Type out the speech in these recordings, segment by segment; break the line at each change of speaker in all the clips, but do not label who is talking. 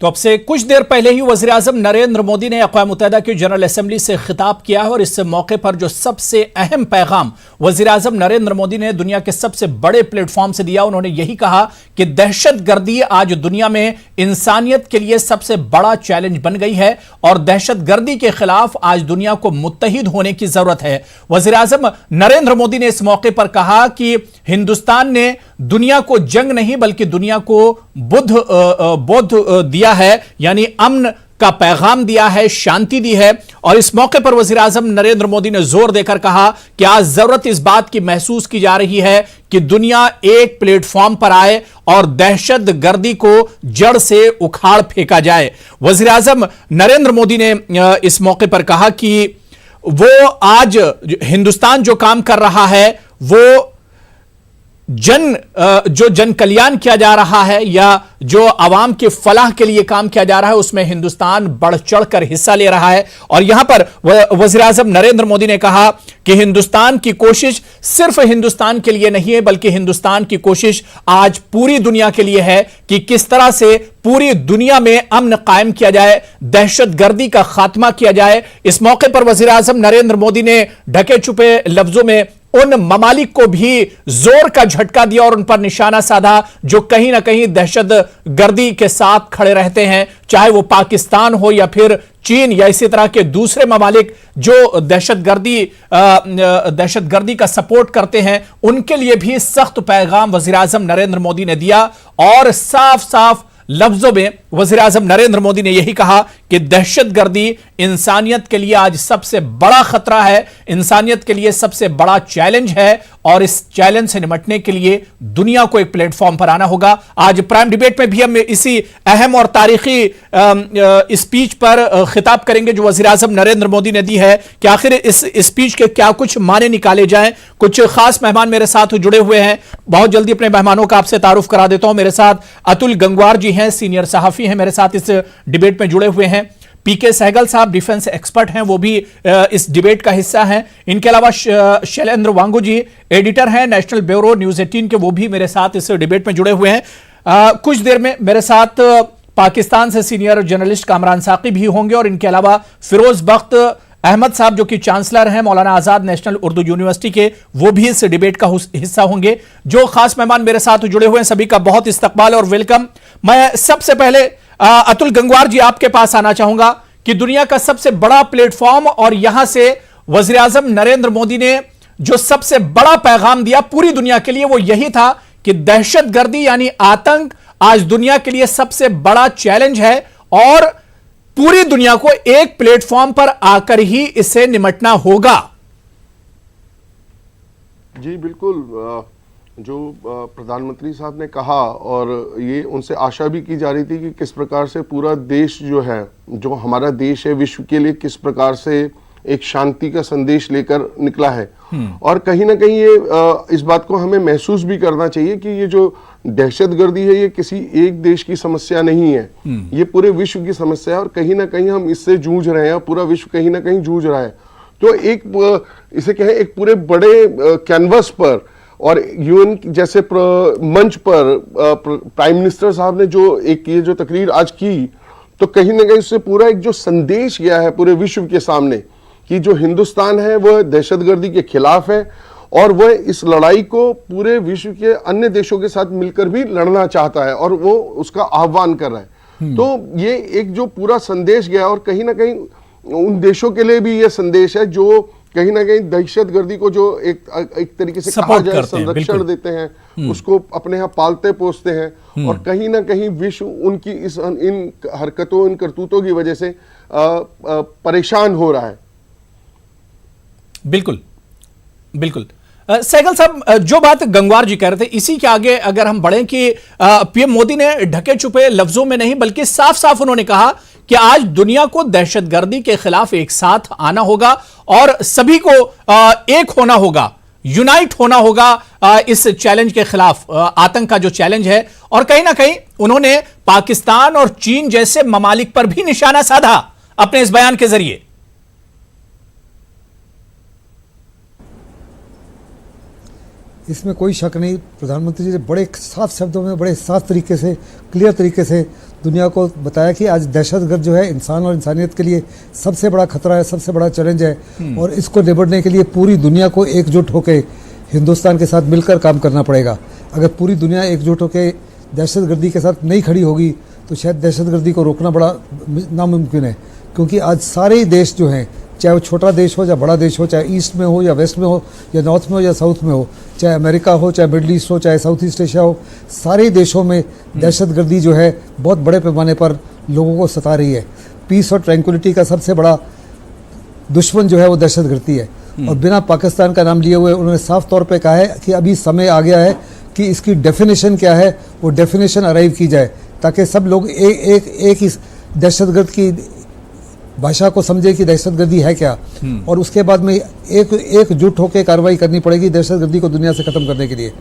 तो अब से कुछ देर पहले ही वज़ीर-ए-आज़म नरेंद्र मोदी ने अक़वाम मुत्तहिदा की जनरल असेंबली से खिताब किया है और इस मौके पर जो सबसे अहम पैगाम वज़ीर-ए-आज़म नरेंद्र मोदी ने दुनिया के सबसे बड़े प्लेटफॉर्म से दिया, उन्होंने यही कहा कि दहशतगर्दी आज दुनिया में इंसानियत के लिए सबसे बड़ा चैलेंज बन गई है और दहशतगर्दी के खिलाफ आज दुनिया को मुत्तहिद होने की जरूरत है। वज़ीर-ए-आज़म नरेंद्र मोदी ने इस मौके पर कहा कि हिंदुस्तान ने दुनिया को जंग नहीं बल्कि दुनिया को बोध दिया है, यानी अमन का पैगाम दिया है, शांति दी है। और इस मौके पर वज़ीर-ए-आज़म नरेंद्र मोदी ने जोर देकर कहा कि आज जरूरत इस बात की महसूस की जा रही है कि दुनिया एक प्लेटफॉर्म पर आए और दहशतगर्दी को जड़ से उखाड़ फेंका जाए। वज़ीर-ए-आज़म नरेंद्र मोदी ने इस मौके पर कहा कि वो आज हिंदुस्तान जो काम कर रहा है वो जो जन कल्याण किया जा रहा है या जो आवाम के फलाह के लिए काम किया जा रहा है उसमें हिंदुस्तान बढ़ चढ़कर हिस्सा ले रहा है। और यहां पर वज़ीर-ए-आज़म नरेंद्र मोदी ने कहा कि हिंदुस्तान की कोशिश सिर्फ हिंदुस्तान के लिए नहीं है बल्कि हिंदुस्तान की कोशिश आज पूरी दुनिया के लिए है कि किस तरह से पूरी दुनिया में अमन कायम किया जाए, दहशतगर्दी का खात्मा किया जाए। इस मौके पर वज़ीर-ए-आज़म नरेंद्र मोदी ने ढके छुपे लफ्जों में उन ममालिक को भी जोर का झटका दिया और उन पर निशाना साधा जो कहीं ना कहीं दहशतगर्दी के साथ खड़े रहते हैं, चाहे वो पाकिस्तान हो या फिर चीन या इसी तरह के दूसरे ममालिक जो दहशतगर्दी का सपोर्ट करते हैं, उनके लिए भी सख्त पैगाम वज़ीर-ए-आज़म नरेंद्र मोदी ने दिया। और साफ साफ लफ्जों में वज़ीर-ए-आज़म नरेंद्र मोदी ने यही कहा कि दहशतगर्दी इंसानियत के लिए आज सबसे बड़ा खतरा है, इंसानियत के लिए सबसे बड़ा चैलेंज है और इस चैलेंज से निपटने के लिए दुनिया को एक प्लेटफॉर्म पर आना होगा। आज प्राइम डिबेट में भी हम इसी अहम और तारीखी स्पीच पर खिताब करेंगे जो वज़ीर-ए-आज़म नरेंद्र मोदी ने दी है कि आखिर इस स्पीच के क्या कुछ माने निकाले जाएं। कुछ खास मेहमान मेरे साथ जुड़े हुए हैं, बहुत जल्दी अपने मेहमानों का आपसे तारुफ करा देता हूं। मेरे साथ अतुल गंगवार जी हैं, सीनियर सहाफी हैं, मेरे साथ इस डिबेट में जुड़े हुए हैं। पीके सहगल साहब डिफेंस एक्सपर्ट हैं, वो भी इस डिबेट का हिस्सा हैं। इनके अलावा शैलेंद्र वांगू जी एडिटर हैं नेशनल ब्यूरो न्यूज़ 18 के, वो भी मेरे साथ इस डिबेट में जुड़े हुए हैं। कुछ देर में मेरे साथ पाकिस्तान से सीनियर जर्नलिस्ट कामरान साकी भी होंगे और इनके अलावा फिरोज बख्त अहमद साहब जो कि चांसलर हैं मौलाना आजाद नेशनल उर्दू यूनिवर्सिटी के, वो भी इस डिबेट का हिस्सा होंगे। जो खास मेहमान मेरे साथ जुड़े हुए हैं सभी का बहुत इस्तकबाल और वेलकम। मैं सबसे पहले अतुल गंगवार जी आपके पास आना चाहूंगा कि दुनिया का सबसे बड़ा प्लेटफॉर्म और यहां से वज़ीर-ए-आज़म नरेंद्र मोदी ने जो सबसे बड़ा पैगाम दिया पूरी दुनिया के लिए वो यही था कि दहशतगर्दी यानी आतंक आज दुनिया के लिए सबसे बड़ा चैलेंज है और पूरी दुनिया को एक प्लेटफॉर्म पर आकर ही इससे निपटना होगा।
जी बिल्कुल, जो प्रधानमंत्री साहब ने कहा और ये उनसे आशा भी की जा रही थी कि किस प्रकार से पूरा देश जो है, जो हमारा देश है, विश्व के लिए किस प्रकार से एक शांति का संदेश लेकर निकला है। और कहीं ना कहीं ये इस बात को हमें महसूस भी करना चाहिए कि ये जो दहशतगर्दी है ये किसी एक देश की समस्या नहीं है, ये पूरे विश्व की समस्या है और कहीं ना कहीं हम इससे जूझ रहे हैं, पूरा विश्व कहीं ना कहीं जूझ रहा है। तो एक इसे कहें एक पूरे बड़े कैनवस पर और यूएन जैसे मंच पर प्राइम मिनिस्टर साहब ने जो एक ये जो तकरीर आज की, तो कहीं ना कहीं उससे पूरा एक जो संदेश गया है पूरे विश्व के सामने कि जो हिंदुस्तान है वह दहशतगर्दी के खिलाफ है और वह इस लड़ाई को पूरे विश्व के अन्य देशों के साथ मिलकर भी लड़ना चाहता है और वो उसका आह्वान कर रहा है। तो ये एक जो पूरा संदेश गया और कहीं ना कहीं उन देशों के लिए भी ये संदेश है जो कहीं ना कहीं दहशतगर्दी को जो एक तरीके से कहा जाए संरक्षण देते हैं, उसको अपने यहाँ पालते पोसते हैं और कहीं ना कहीं विश्व उनकी इन हरकतों, इन करतूतों की वजह से परेशान हो रहा है।
बिल्कुल बिल्कुल। सहगल साहब, जो बात गंगवार जी कह रहे थे इसी के आगे अगर हम बढ़ें कि पीएम मोदी ने ढके छुपे लफ्जों में नहीं बल्कि साफ साफ उन्होंने कहा कि आज दुनिया को दहशतगर्दी के खिलाफ एक साथ आना होगा और सभी को एक होना होगा, यूनाइट होना होगा इस चैलेंज के खिलाफ, आतंक का जो चैलेंज है। और कहीं ना कहीं उन्होंने पाकिस्तान और चीन जैसे ममालिक पर भी निशाना साधा अपने इस बयान के जरिए।
इसमें कोई शक नहीं, प्रधानमंत्री जी ने बड़े साफ शब्दों में, बड़े साफ तरीके से, क्लियर तरीके से दुनिया को बताया कि आज दहशतगर्द जो है इंसान और इंसानियत के लिए सबसे बड़ा खतरा है, सबसे बड़ा चैलेंज है, और इसको निपटने के लिए पूरी दुनिया को एकजुट होकर हिंदुस्तान के साथ मिलकर काम करना पड़ेगा। अगर पूरी दुनिया एकजुट होकर दहशतगर्दी के साथ नहीं खड़ी होगी तो शायद दहशतगर्दी को रोकना बड़ा नामुमकिन है, क्योंकि आज सारे ही देश जो हैं, चाहे वो छोटा देश हो या बड़ा देश हो, चाहे ईस्ट में हो या वेस्ट में हो या नॉर्थ में हो या साउथ में हो, चाहे अमेरिका हो, चाहे मिडल ईस्ट हो, चाहे साउथ ईस्ट एशिया हो, सारे देशों में दहशतगर्दी जो है बहुत बड़े पैमाने पर लोगों को सता रही है। पीस और ट्रैंक्विलिटी का सबसे बड़ा दुश्मन जो है वो दहशतगर्दी है। और बिना पाकिस्तान का नाम लिए हुए उन्होंने साफ तौर पे कहा है कि अभी समय आ गया है कि इसकी डेफिनेशन क्या है वो डेफिनेशन अराइव की जाए, ताकि सब लोग एक ही दहशतगर्द की भाषा को समझे कि दहशतगर्दी है क्या, और उसके बाद में एकजुट होकर कार्रवाई करनी पड़ेगी दहशतगर्दी को दुनिया से खत्म करने के लिए।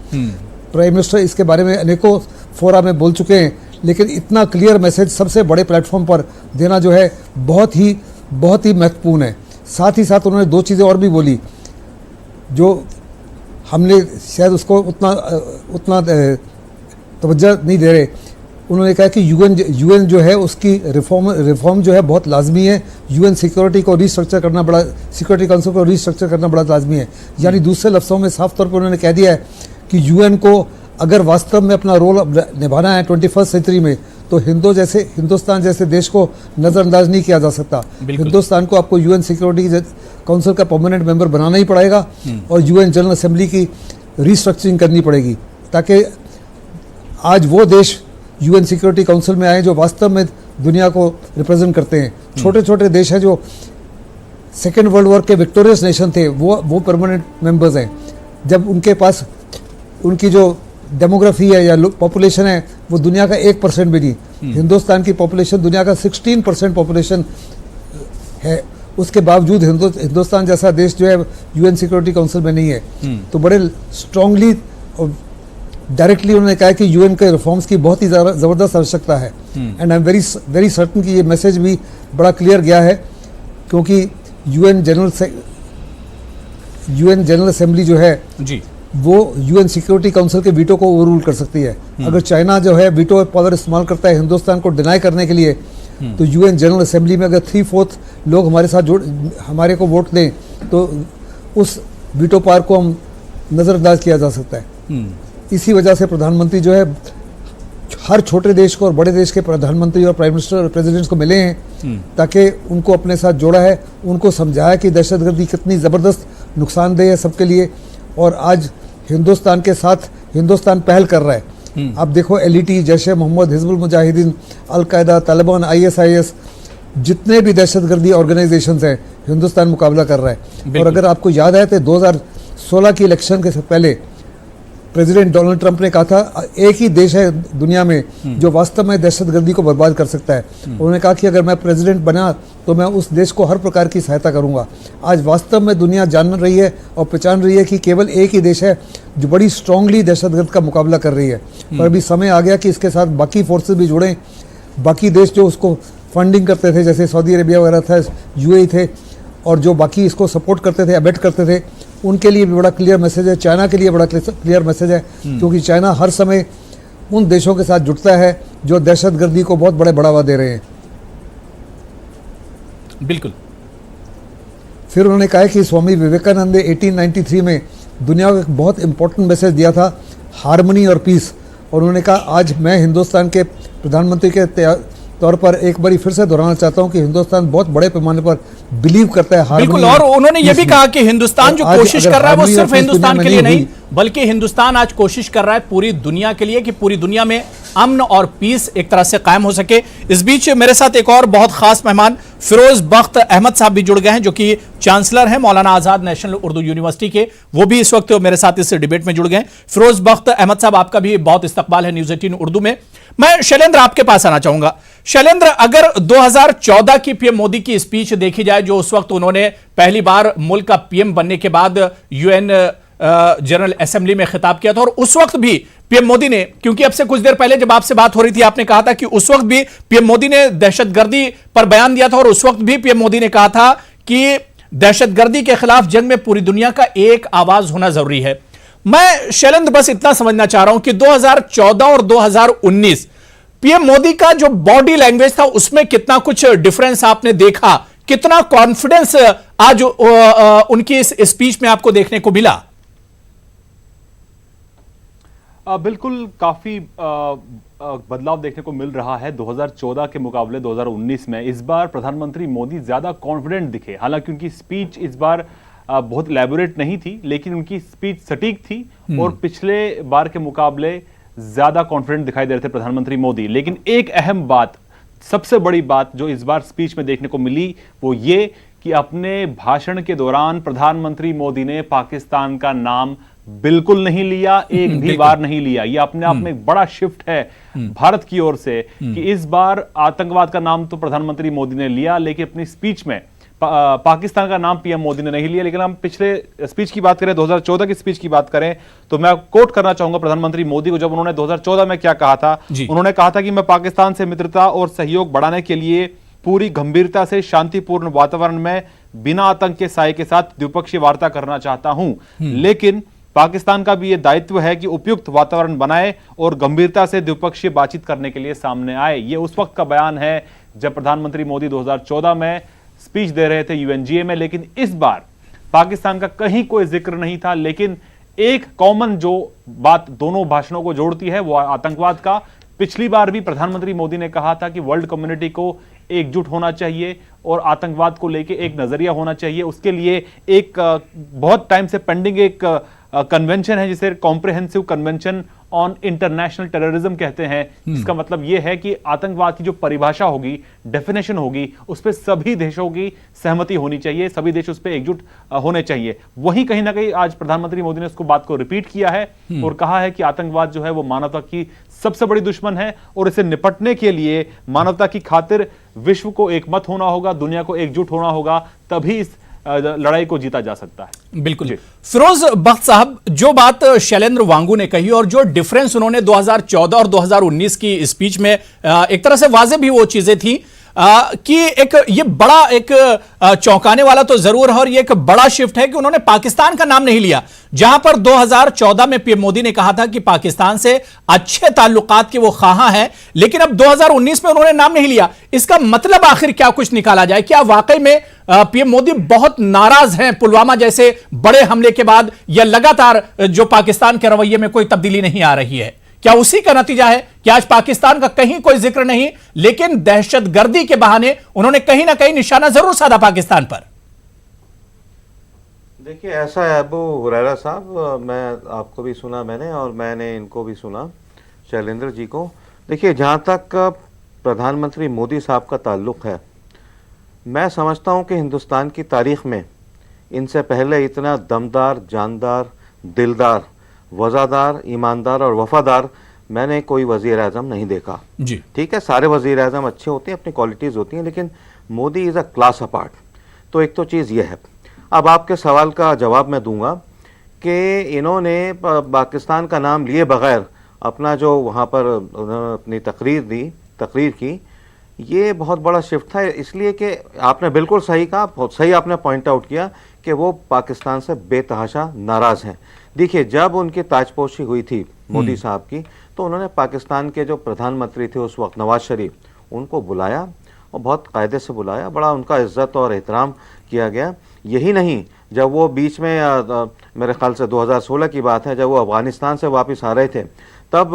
प्राइम मिनिस्टर इसके बारे में अनेकों फोरा में बोल चुके हैं, लेकिन इतना क्लियर मैसेज सबसे बड़े प्लेटफॉर्म पर देना जो है बहुत ही महत्वपूर्ण है। साथ ही साथ उन्होंने दो चीज़ें और भी बोली जो हमने शायद उसको उतना तवज्जो नहीं दे रहे। उन्होंने कहा कि यूएन जो है उसकी रिफॉर्म जो है बहुत लाजमी है, यूएन सिक्योरिटी को रीस्ट्रक्चर करना बड़ा, सिक्योरिटी काउंसिल को रीस्ट्रक्चर करना बड़ा लाजमी है। यानी दूसरे लफ्ज़ों में साफ तौर पर उन्होंने कह दिया है कि यूएन को अगर वास्तव में अपना रोल निभाना है 21st सेंचुरी में, तो हिंदुस्तान जैसे देश को नज़रअंदाज नहीं किया जा सकता। हिंदुस्तान को आपको यूएन सिक्योरिटी काउंसिल का परमानेंट मेंबर बनाना ही पड़ेगा और यूएन जनरल असेंबली की रीस्ट्रक्चरिंग करनी पड़ेगी, ताकि आज वो देश यूएन सिक्योरिटी काउंसिल में आए जो वास्तव में दुनिया को रिप्रेजेंट करते हैं। छोटे छोटे देश हैं जो सेकेंड वर्ल्ड वॉर के विक्टोरियस नेशन थे, वो परमानेंट मेंबर्स हैं। जब उनके पास उनकी जो डेमोग्राफी है या पॉपुलेशन है वो दुनिया का 1% भी नहीं, हिंदुस्तान की पॉपुलेशन दुनिया का 16% पॉपुलेशन है, उसके बावजूद हिंदुस्तान जैसा देश जो है यूएन सिक्योरिटी काउंसिल में नहीं है। तो बड़े स्ट्रांगली और डायरेक्टली उन्होंने कहा कि यूएन के रिफॉर्म्स की बहुत ही ज़बरदस्त आवश्यकता है। And I am very certain कि ये मैसेज भी बड़ा क्लियर गया है, क्योंकि यूएन जनरल असेंबली जो है जी वो यूएन सिक्योरिटी काउंसिल के वीटो को ओवररूल कर सकती है। अगर चाइना जो है वीटो पावर इस्तेमाल करता है हिंदुस्तान को डिनाई करने के लिए, तो यूएन जनरल असेंबली में अगर 3/4 लोग हमारे साथ हमारे को वोट दें तो उस वीटो पावर को हम नज़रअंदाज किया जा सकता है। इसी वजह से प्रधानमंत्री जो है हर छोटे देश को और बड़े देश के प्रधानमंत्री और प्राइम मिनिस्टर और प्रेसिडेंट्स को मिले हैं, ताकि उनको अपने साथ जोड़ा है, उनको समझाया कि दहशतगर्दी कितनी ज़बरदस्त नुकसानदेह है सबके लिए, और आज हिंदुस्तान के साथ हिंदुस्तान पहल कर रहा है। आप देखो LET, Jaish-e Mohammed, Hizbul Mujahideen, Al-Qaeda, Taliban, ISIS, जितने भी दहशतगर्दी ऑर्गेनाइजेशंस हैं हिंदुस्तान मुकाबला कर रहा है। और अगर आपको याद है तो 2016 की इलेक्शन के पहले प्रेसिडेंट डोनाल्ड ट्रंप ने कहा था एक ही देश है दुनिया में जो वास्तव में दहशतगर्दी को बर्बाद कर सकता है। उन्होंने कहा कि अगर मैं प्रेसिडेंट बना तो मैं उस देश को हर प्रकार की सहायता करूंगा। आज वास्तव में दुनिया जान रही है और पहचान रही है कि केवल एक ही देश है जो बड़ी स्ट्रांगली दहशतगर्द का मुकाबला कर रही है। पर अभी समय आ गया कि इसके साथ बाकी फोर्सेस भी जुड़ें, बाकी देश जो उसको फंडिंग करते थे जैसे सऊदी अरेबिया वगैरह था, यूएई थे, और जो बाकी इसको सपोर्ट करते थे, अबेट करते थे, उनके लिए भी बड़ा क्लियर मैसेज है। चाइना के लिए बड़ा क्लियर मैसेज है, क्योंकि चाइना हर समय उन देशों के साथ जुटता है जो दहशतगर्दी को बहुत बड़े बढ़ावा दे रहे हैं।
बिल्कुल।
फिर उन्होंने कहा कि स्वामी विवेकानंद ने 1893 में दुनिया को एक बहुत इंपॉर्टेंट मैसेज दिया था, हार्मनी और पीस। और उन्होंने कहा आज मैं हिंदुस्तान के प्रधानमंत्री के तौर पर एक बार फिर से दोहराना चाहता हूं कि हिंदुस्तान बहुत बड़े पैमाने पर बिलीव करता है हार्मनी।
बिल्कुल, और उन्होंने ये भी कहा कि हिंदुस्तान जो कोशिश कर रहा है वो सिर्फ हिंदुस्तान के लिए नहीं बल्कि हिंदुस्तान आज कोशिश कर रहा है पूरी दुनिया के लिए कि पूरी दुनिया में अमन और पीस एक तरह से कायम हो सके। इस बीच मेरे साथ एक और बहुत खास मेहमान फिरोज बख्त अहमद साहब भी जुड़ गए हैं, जो कि चांसलर हैं मौलाना आजाद नेशनल उर्दू यूनिवर्सिटी के। वो भी इस वक्त मेरे साथ इस डिबेट में जुड़ गए हैं। फिरोज बख्त अहमद साहब, आपका भी बहुत इस्तकबाल है न्यूज़ 18 उर्दू में। मैं शैलेंद्र आपके पास आना चाहूंगा। शैलेंद्र, अगर 2014 की पीएम मोदी की स्पीच देखी जाए, जो उस वक्त उन्होंने पहली बार मुल्क का पीएम बनने के बाद यूएन जनरल असेंबली में खिताब किया था, और उस वक्त भी पीएम मोदी ने, क्योंकि अब से कुछ देर पहले जब आपसे बात हो रही थी आपने कहा था कि उस वक्त भी पीएम मोदी ने दहशतगर्दी पर बयान दिया था, और उस वक्त भी पीएम मोदी ने कहा था कि दहशतगर्दी के खिलाफ जंग में पूरी दुनिया का एक आवाज होना जरूरी है। मैं शैलेंद्र बस इतना समझना चाह रहा हूं कि 2014 और 2019 पीएम मोदी का जो बॉडी लैंग्वेज था उसमें कितना कुछ डिफरेंस आपने देखा, कितना कॉन्फिडेंस आज उनकी इस स्पीच में आपको देखने को मिला?
बिल्कुल काफी बदलाव देखने को मिल रहा है 2014 के मुकाबले 2019 में। इस बार प्रधानमंत्री मोदी ज्यादा कॉन्फिडेंट दिखे। हालांकि उनकी स्पीच इस बार बहुत इलैबोरेट नहीं थी, लेकिन उनकी स्पीच सटीक थी और पिछले बार के मुकाबले ज्यादा कॉन्फिडेंट दिखाई दे रहे थे प्रधानमंत्री मोदी। लेकिन एक अहम बात, सबसे बड़ी बात जो इस बार स्पीच में देखने को मिली वो ये कि अपने भाषण के दौरान प्रधानमंत्री मोदी ने पाकिस्तान का नाम बिल्कुल नहीं लिया, एक भी बार नहीं लिया। यह अपने आप में एक बड़ा शिफ्ट है भारत की ओर से कि इस बार आतंकवाद का नाम तो प्रधानमंत्री मोदी ने लिया, लेकिन अपनी स्पीच में पाकिस्तान का नाम पीएम मोदी ने नहीं लिया। लेकिन हम पिछले स्पीच की बात करें, 2014 की स्पीच की बात करें, तो मैं कोट करना चाहूंगा प्रधानमंत्री मोदी को। जब उन्होंने 2014 में क्या कहा था, उन्होंने कहा था कि मैं पाकिस्तान से मित्रता और सहयोग बढ़ाने के लिए पूरी गंभीरता से शांतिपूर्ण वातावरण में बिना आतंक के साए के साथ द्विपक्षीय वार्ता करना चाहता हूं, लेकिन पाकिस्तान का भी यह दायित्व है कि उपयुक्त वातावरण बनाए और गंभीरता से द्विपक्षीय बातचीत करने के लिए सामने आए। यह उस वक्त का बयान है जब प्रधानमंत्री मोदी 2014 में स्पीच दे रहे थे यूएनजीए में। लेकिन इस बार पाकिस्तान का कहीं कोई जिक्र नहीं था, लेकिन एक कॉमन जो बात दोनों भाषणों को जोड़ती है वो आतंकवाद का। पिछली बार भी प्रधानमंत्री मोदी ने कहा था कि वर्ल्ड कम्युनिटी को एकजुट होना चाहिए और आतंकवाद को लेकर एक नजरिया होना चाहिए। उसके लिए एक बहुत टाइम से पेंडिंग एक कन्वेंशन है जिसे comprehensive convention on international terrorism कहते हैं। इसका मतलब यह है कि आतंकवाद की जो परिभाषा होगी, डेफिनेशन होगी, उस पर सभी देशों की सहमति होनी चाहिए, सभी देश उस पर एकजुट होने चाहिए। वहीं कहीं ना कहीं आज प्रधानमंत्री मोदी ने उसको बात को रिपीट किया है और कहा है कि आतंकवाद जो है वो मानवता की सबसे बड़ी दुश्मन है और इसे निपटने के लिए मानवता की खातिर विश्व को एकमत होना होगा, दुनिया को एकजुट होना होगा, तभी इस लड़ाई को जीता जा सकता है।
बिल्कुल। फिरोज बख्त साहब, जो बात शैलेंद्र वांगू ने कही और जो डिफरेंस उन्होंने 2014 और 2019 की स्पीच में एक तरह से वाज़ेह भी वो चीजें थी कि एक ये बड़ा एक चौंकाने वाला तो जरूर है और ये एक बड़ा शिफ्ट है कि उन्होंने पाकिस्तान का नाम नहीं लिया, जहां पर 2014 में पीएम मोदी ने कहा था कि पाकिस्तान से अच्छे ताल्लुकात के वो ख़्वाह हैं, लेकिन अब 2019 में उन्होंने नाम नहीं लिया। इसका मतलब आखिर क्या कुछ निकाला जाए? क्या वाकई में पीएम मोदी बहुत नाराज हैं पुलवामा जैसे बड़े हमले के बाद, या लगातार जो पाकिस्तान के रवैये में कोई तब्दीली नहीं आ रही है? क्या उसी का नतीजा है कि आज पाकिस्तान का कहीं कोई जिक्र नहीं, लेकिन दहशतगर्दी के बहाने उन्होंने कहीं ना कहीं निशाना जरूर साधा पाकिस्तान पर?
देखिए, ऐसा है अबू हुरैरा साहब, मैं आपको भी सुना मैंने और मैंने इनको भी सुना, शैलेंद्र जी को। देखिए, जहाँ तक प्रधानमंत्री मोदी साहब का ताल्लुक़ है, मैं समझता हूँ कि हिंदुस्तान की तारीख़ में इनसे पहले इतना दमदार, जानदार, दिलदार, वज़ादार, ईमानदार और वफ़ादार मैंने कोई वज़ीर आज़म नहीं देखा
जी।
ठीक है, सारे वज़ीर आज़म अच्छे होते हैं, अपनी क्वालिटीज़ होती हैं, लेकिन Modi is a class apart. तो एक तो चीज़ ये है। अब आपके सवाल का जवाब मैं दूंगा कि इन्होंने पाकिस्तान का नाम लिए बग़ैर अपना जो वहाँ पर अपनी तकरीर की, ये बहुत बड़ा शिफ्ट था। इसलिए कि आपने बिल्कुल सही कहा, बहुत सही आपने पॉइंट आउट किया कि वो पाकिस्तान से बेतहाशा नाराज़ हैं। देखिए, जब उनकी ताजपोशी हुई थी मोदी साहब की, तो उन्होंने पाकिस्तान के जो प्रधानमंत्री थे उस वक्त, नवाज शरीफ, उनको बुलाया और बहुत कायदे से बुलाया, बड़ा उनका इज्जत और एहतराम किया गया। यही नहीं, जब वो बीच में मेरे ख्याल से 2016 की बात है, जब वो अफ़गानिस्तान से वापस आ रहे थे, तब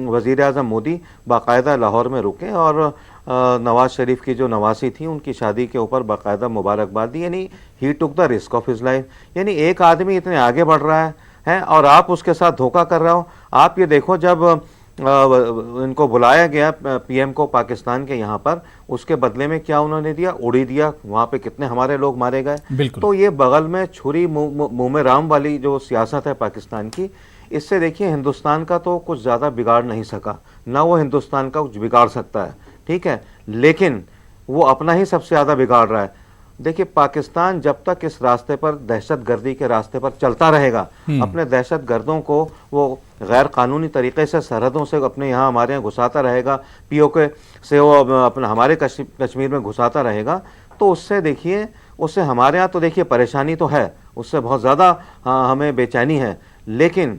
वज़ीर आज़म मोदी बाकायदा लाहौर में रुके और नवाज शरीफ की जो नवासी थी उनकी शादी के ऊपर बाकायदा मुबारकबाद दी। यानी he took the risk of his life. यानी एक आदमी इतने आगे बढ़ रहा है और आप उसके साथ धोखा कर रहे हो। आप ये देखो, जब इनको बुलाया गया पीएम को पाकिस्तान के यहाँ पर, उसके बदले में क्या उन्होंने दिया? उड़ी दिया। वहाँ पे कितने हमारे लोग मारे गए। तो ये बगल में छुरी मुंह में राम वाली जो सियासत है पाकिस्तान की, इससे देखिए हिंदुस्तान का तो कुछ ज़्यादा बिगाड़ नहीं सका, ना वो हिंदुस्तान का कुछ बिगाड़ सकता है, ठीक है, लेकिन वो अपना ही सबसे ज़्यादा बिगाड़ रहा है। देखिए, पाकिस्तान जब तक इस रास्ते पर, दहशतगर्दी के रास्ते पर चलता रहेगा, अपने दहशतगर्दों को वो गैर कानूनी तरीके से सरहदों से अपने यहाँ हमारे यहाँ घुसाता रहेगा, पीओके से वो अपना हमारे कश्मीर में घुसाता रहेगा, तो उससे देखिए, उससे हमारे यहाँ तो देखिए परेशानी तो है, उससे बहुत ज़्यादा हमें बेचैनी है, लेकिन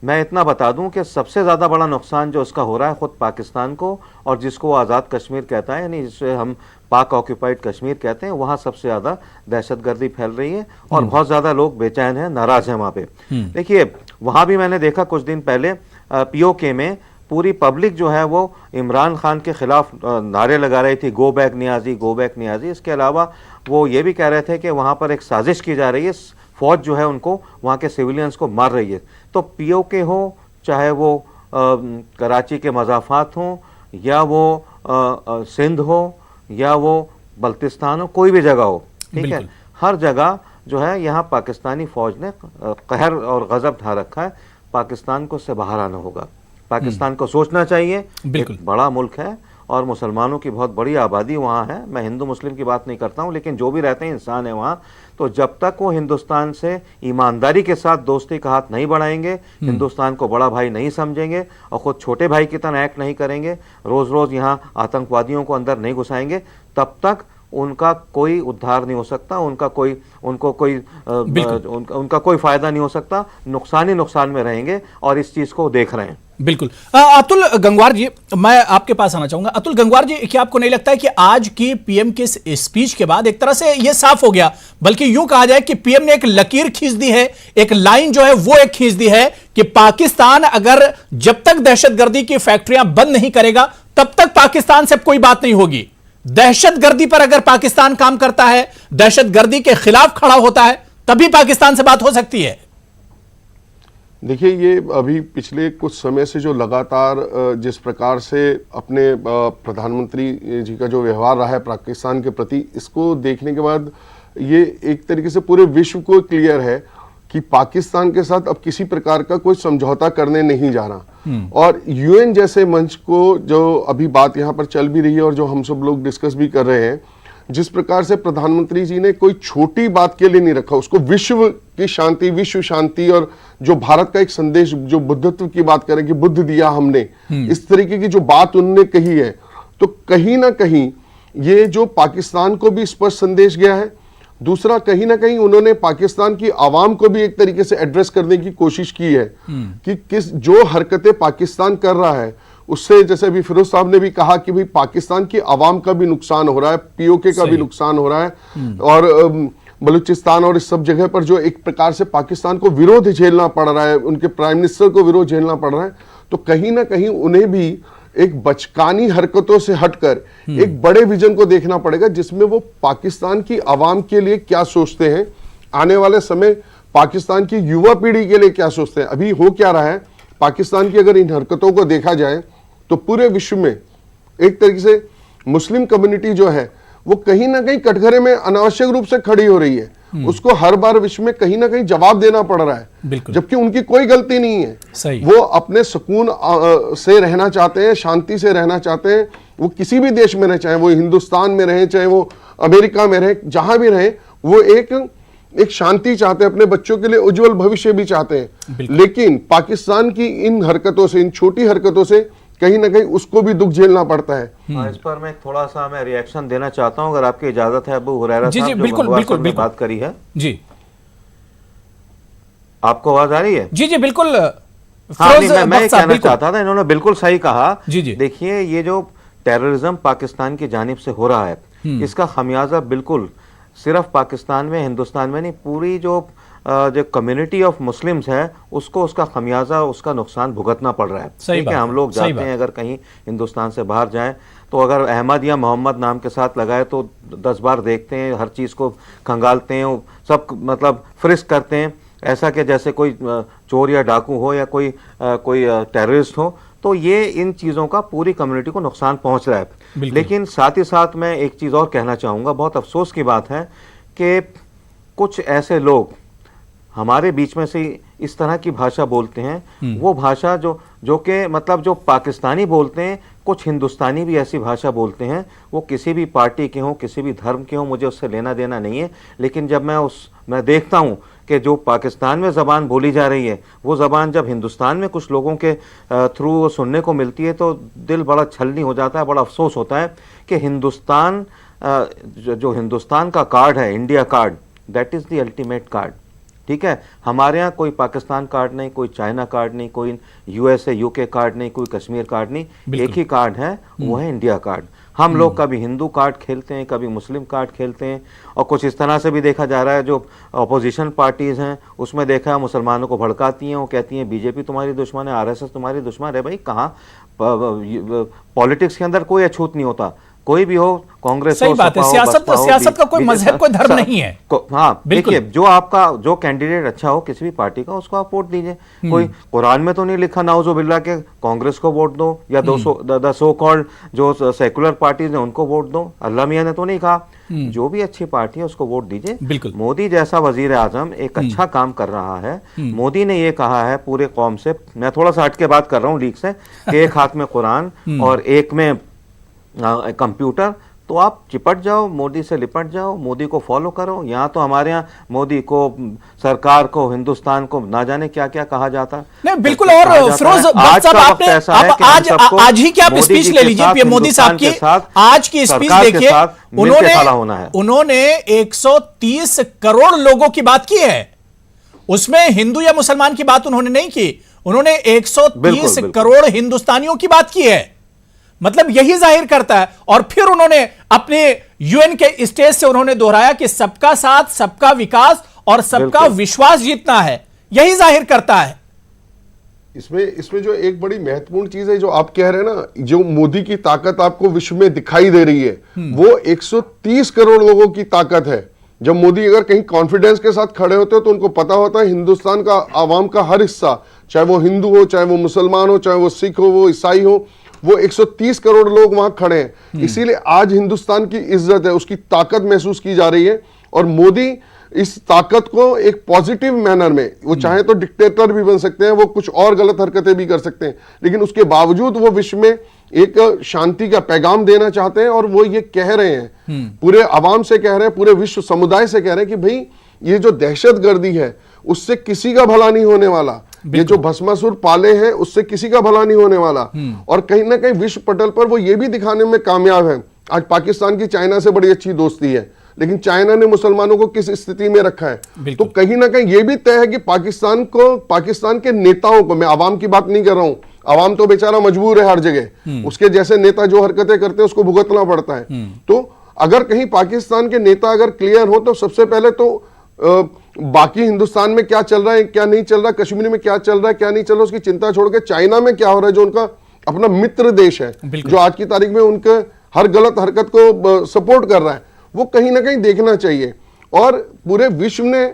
मैं इतना बता दूं कि सबसे ज़्यादा बड़ा नुकसान जो उसका हो रहा है खुद पाकिस्तान को, और जिसको वो आज़ाद कश्मीर कहता है, यानी जिसे हम पाक ऑक्यूपाइड कश्मीर कहते हैं, वहाँ सबसे ज़्यादा दहशतगर्दी फैल रही है और बहुत ज़्यादा लोग बेचैन हैं, नाराज़ हैं वहाँ पे। देखिए वहाँ भी मैंने देखा कुछ दिन पहले POK में पूरी पब्लिक जो है वो इमरान खान के खिलाफ नारे लगा रही थी, go back Niazi, go back Niazi. इसके अलावा वो ये भी कह रहे थे कि वहाँ पर एक साजिश की जा रही है, फौज जो है उनको वहाँ के सिविलियंस को मार रही है। तो POK हो, चाहे वो कराची के मज़ाफ़ात हों, या वो सिंध हो, या वो बल्तिस्तान हो, कोई भी जगह हो, ठीक है, हर जगह जो है यहाँ पाकिस्तानी फ़ौज ने कहर और गज़ब ढा रखा है। पाकिस्तान को उससे बाहर आना होगा, पाकिस्तान को सोचना चाहिए, एक बड़ा मुल्क है और मुसलमानों की बहुत बड़ी आबादी वहाँ है। मैं हिंदू मुस्लिम की बात नहीं करता हूँ, लेकिन जो भी रहते हैं इंसान है वहाँ। तो जब तक वो हिंदुस्तान से ईमानदारी के साथ दोस्ती का हाथ नहीं बढ़ाएंगे, हिंदुस्तान को बड़ा भाई नहीं समझेंगे और ख़ुद छोटे भाई की तरह एक्ट नहीं करेंगे, रोज़ रोज़ यहाँ आतंकवादियों को अंदर नहीं घुसाएंगे, तब तक उनका कोई उद्धार नहीं हो सकता, उनका कोई फायदा नहीं हो सकता। नुकसान ही नुकसान में रहेंगे और इस चीज को देख रहे हैं।
बिल्कुल। अतुल गंगवार जी, मैं आपके पास आना चाहूंगा। अतुल गंगवार जी, क्या आपको नहीं लगता है कि आज की पीएम के स्पीच के बाद एक तरह से यह साफ हो गया, बल्कि यूं कहा जाए कि पीएम ने एक लकीर खींच दी है, एक लाइन जो है वो एक खींच दी है कि पाकिस्तान अगर जब तक दहशतगर्दी की फैक्ट्रियां बंद नहीं करेगा तब तक पाकिस्तान से कोई बात नहीं होगी। दहशतगर्दी पर अगर पाकिस्तान काम करता है, दहशतगर्दी के खिलाफ खड़ा होता है, तभी पाकिस्तान से बात हो सकती है।
देखिए, ये अभी पिछले कुछ समय से जो लगातार जिस प्रकार से अपने प्रधानमंत्री जी का जो व्यवहार रहा है पाकिस्तान के प्रति, इसको देखने के बाद ये एक तरीके से पूरे विश्व को क्लियर है कि पाकिस्तान के साथ अब किसी प्रकार का कोई समझौता करने नहीं जा रहा। और UN जैसे मंच को जो अभी बात यहाँ पर चल भी रही है और जो हम सब लोग डिस्कस भी कर रहे हैं, जिस प्रकार से प्रधानमंत्री जी ने कोई छोटी बात के लिए नहीं रखा, उसको विश्व की शांति, विश्व शांति और जो भारत का एक संदेश, जो बुद्धत्व की बात करें कि बुद्ध दिया हमने, इस तरीके की जो बात उन्होंने कही है, तो कहीं ना कहीं ये जो पाकिस्तान को भी स्पष्ट संदेश गया है। दूसरा, कहीं ना कहीं उन्होंने पाकिस्तान की आवाम को भी एक तरीके से एड्रेस करने की कोशिश की है कि किस जो हरकतें पाकिस्तान कर रहा है उससे, जैसे अभी फिरोज साहब ने भी कहा कि भाई पाकिस्तान की आवाम का भी नुकसान हो रहा है, POK का भी नुकसान हो रहा है, और बलूचिस्तान और इस सब जगह पर जो एक प्रकार से पाकिस्तान को विरोध झेलना पड़ रहा है, उनके प्राइम मिनिस्टर को विरोध झेलना पड़ रहा है, तो कहीं ना कहीं उन्हें भी एक बचकानी हरकतों से हटकर एक बड़े विजन को देखना पड़ेगा, जिसमें वो पाकिस्तान की आवाम के लिए क्या सोचते हैं, आने वाले समय पाकिस्तान की युवा पीढ़ी के लिए क्या सोचते हैं। अभी हो क्या रहा है पाकिस्तान की, अगर इन हरकतों को देखा जाए तो पूरे विश्व में एक तरीके से मुस्लिम कम्युनिटी जो है वो कहीं ना कहीं कटघरे में अनावश्यक रूप से खड़ी हो रही है, उसको हर बार विश्व में कहीं ना कहीं जवाब देना पड़ रहा है, जबकि उनकी कोई गलती नहीं है।
सही।
वो अपने सुकून से रहना चाहते हैं, शांति से रहना चाहते हैं, वो किसी भी देश में रहे, चाहे वो हिंदुस्तान में रहे, चाहे वो अमेरिका में रहे, जहां भी रहे, वो एक शांति चाहते हैं, अपने बच्चों के लिए उज्जवल भविष्य भी चाहते हैं। लेकिन पाकिस्तान की इन हरकतों से, इन छोटी हरकतों से कहीं ना कहीं उसको भी दुख झेलना पड़ता है।
इस पर मैं थोड़ा सा मैं रिएक्शन देना चाहता हूं, अगर आपकी इजाजत है अबू हुरैरा
जी,
साहब,
जी,
जो
बिल्कुल,
गंगवार
बिल्कुल,
साहब ने
बिल्कुल।
बात करी है।
जी,
आपको आवाज आ रही है?
जी, जी, बिल्कुल।
हाँ, नहीं, मैं कहना चाहता था, इन्होंने बिल्कुल सही कहा।
जी, जी।
देखिए, ये जो टेररिज्म पाकिस्तान की जानिब से हो रहा है, इसका खमियाजा बिल्कुल सिर्फ पाकिस्तान में, हिंदुस्तान में नहीं, पूरी जो कम्युनिटी ऑफ मुस्लिम्स है उसको उसका खमियाजा, उसका नुकसान भुगतना पड़ रहा है। ठीक है, हम लोग जाते हैं अगर कहीं हिंदुस्तान से बाहर जाएं तो अगर अहमद या मोहम्मद नाम के साथ लगाए तो 10 बार देखते हैं, हर चीज़ को खंगालते हैं, सब मतलब फ्रिस्क करते हैं, ऐसा कि जैसे कोई चोर या डाकू हो या कोई टेररिस्ट हो। तो ये इन चीज़ों का पूरी कम्युनिटी को नुकसान पहुंच रहा है। लेकिन साथ ही साथ मैं एक चीज़ और कहना चाहूँगा, बहुत अफसोस की बात है कि कुछ ऐसे लोग हमारे बीच में से इस तरह की भाषा बोलते हैं, वो भाषा जो कि मतलब जो पाकिस्तानी बोलते हैं, कुछ हिंदुस्तानी भी ऐसी भाषा बोलते हैं, वो किसी भी पार्टी के हों, किसी भी धर्म के हों, मुझे उससे लेना देना नहीं है। लेकिन जब मैं देखता हूँ कि जो पाकिस्तान में ज़बान बोली जा रही है, वो ज़बान जब हिंदुस्तान में कुछ लोगों के थ्रू सुनने को मिलती है तो दिल बड़ा छलनी हो जाता है, बड़ा अफसोस होता है कि हिंदुस्तान, जो हिंदुस्तान का कार्ड है, India card, that is the ultimate card. ठीक है, हमारे यहाँ कोई पाकिस्तान कार्ड नहीं, कोई चाइना कार्ड नहीं, कोई यूएसए यूके कार्ड नहीं, कोई कश्मीर कार्ड नहीं, एक ही कार्ड है, वो है इंडिया कार्ड। हम लोग कभी हिंदू कार्ड खेलते हैं, कभी मुस्लिम कार्ड खेलते हैं, और कुछ इस तरह से भी देखा जा रहा है, जो अपोजिशन पार्टीज हैं उसमें देखा है मुसलमानों को भड़काती हैं, वो कहती हैं बीजेपी तुम्हारी दुश्मन है, आरएसएस तुम्हारी दुश्मन है। भाई कहाँ, पॉलिटिक्स के अंदर कोई अछूत नहीं होता, कोई भी हो, कांग्रेस
सही
हो,
बात है,
सपा हो,
सियासत
बसपा हो,
सियासत का कोई मजहब कोई धर्म नहीं है।
हाँ
बिल्कुल।
देखिए, जो कैंडिडेट अच्छा हो किसी भी पार्टी का, उसको आप वोट दीजिए। कोई कुरान में तो नहीं लिखा नाउजुबिल्लाह के कांग्रेस को वोट दो, या द सो कॉल्ड जो सेकुलर पार्टीज हैं उनको वोट दो। अल्लाह मियां ने तो नहीं कहा, जो भी अच्छी पार्टी है उसको वोट दीजिए।
बिल्कुल।
मोदी जैसा वजीर आजम एक अच्छा काम कर रहा है। मोदी ने ये कहा है पूरे कौम से, मैं थोड़ा सा हट के बात कर रहा हूँ लीक से, कि एक हाथ में कुरान और एक में कंप्यूटर, तो आप चिपट जाओ, मोदी से लिपट जाओ, मोदी को फॉलो करो। यहाँ तो हमारे यहाँ मोदी को, सरकार को, हिंदुस्तान को ना जाने क्या क्या कहा जाता है।
नहीं बिल्कुल। और फिरोज भट्ट साहब, आपने आज ही क्या स्पीच ले लीजिए पीएम मोदी साहब की, आज की स्पीच देखिए, उन्होंने 130 करोड़ लोगों की बात की है, उसमें हिंदू या मुसलमान की बात उन्होंने नहीं की, उन्होंने 130 करोड़ हिंदुस्तानियों की बात की है। मतलब यही जाहिर करता है। और फिर उन्होंने अपने यूएन के स्टेज से उन्होंने दोहराया कि सबका साथ, सबका विकास और सबका विश्वास जीतना है, यही जाहिर करता है।
इसमें जो एक बड़ी महत्वपूर्ण चीज है जो आप कह रहे हैं ना, जो मोदी की ताकत आपको विश्व में दिखाई दे रही है, वो 130 करोड़ लोगों की ताकत है। जब मोदी अगर कहीं कॉन्फिडेंस के साथ खड़े होते हो तो उनको पता होता है हिंदुस्तान का आवाम का हर हिस्सा, चाहे वो हिंदू हो, चाहे वो मुसलमान हो, चाहे वो सिख हो, वो ईसाई हो, वो 130 करोड़ लोग वहां खड़े हैं। इसीलिए आज हिंदुस्तान की इज्जत है, उसकी ताकत महसूस की जा रही है। और मोदी इस ताकत को एक पॉजिटिव मैनर में, वो चाहे तो डिक्टेटर भी बन सकते हैं, वो कुछ और गलत हरकतें भी कर सकते हैं, लेकिन उसके बावजूद वो विश्व में एक शांति का पैगाम देना चाहते हैं। और वो ये कह रहे हैं, पूरे आवाम से कह रहे हैं, पूरे विश्व समुदाय से कह रहे हैं कि भाई ये जो दहशतगर्दी है उससे किसी का भला नहीं होने वाला, ये जो भस्मासुर पाले हैं उससे किसी का भला नहीं होने वाला। और कहीं ना कहीं विश्व पटल पर वो ये भी दिखाने में कामयाब है। आज पाकिस्तान की चाइना से बड़ी अच्छी दोस्ती है, लेकिन चाइना ने मुसलमानों को किस स्थिति में रखा है। तो कहीं ना कहीं ये भी तय है कि पाकिस्तान के नेताओं को, मैं आवाम की बात नहीं कर रहा हूं, आवाम तो बेचारा मजबूर है हर जगह, उसके जैसे नेता जो हरकतें करते हैं उसको भुगतना पड़ता है। तो अगर कहीं पाकिस्तान के नेता अगर क्लियर हो तो सबसे पहले तो बाकी हिंदुस्तान में क्या चल रहा है, क्या नहीं चल रहा, कश्मीर में क्या चल रहा है, क्या नहीं चल रहा, उसकी चिंता छोड़ के चाइना में क्या हो रहा है, जो उनका अपना मित्र देश है, जो आज की तारीख में उनके हर गलत हरकत को सपोर्ट कर रहा है, वो कहीं ना कहीं देखना चाहिए। और पूरे विश्व ने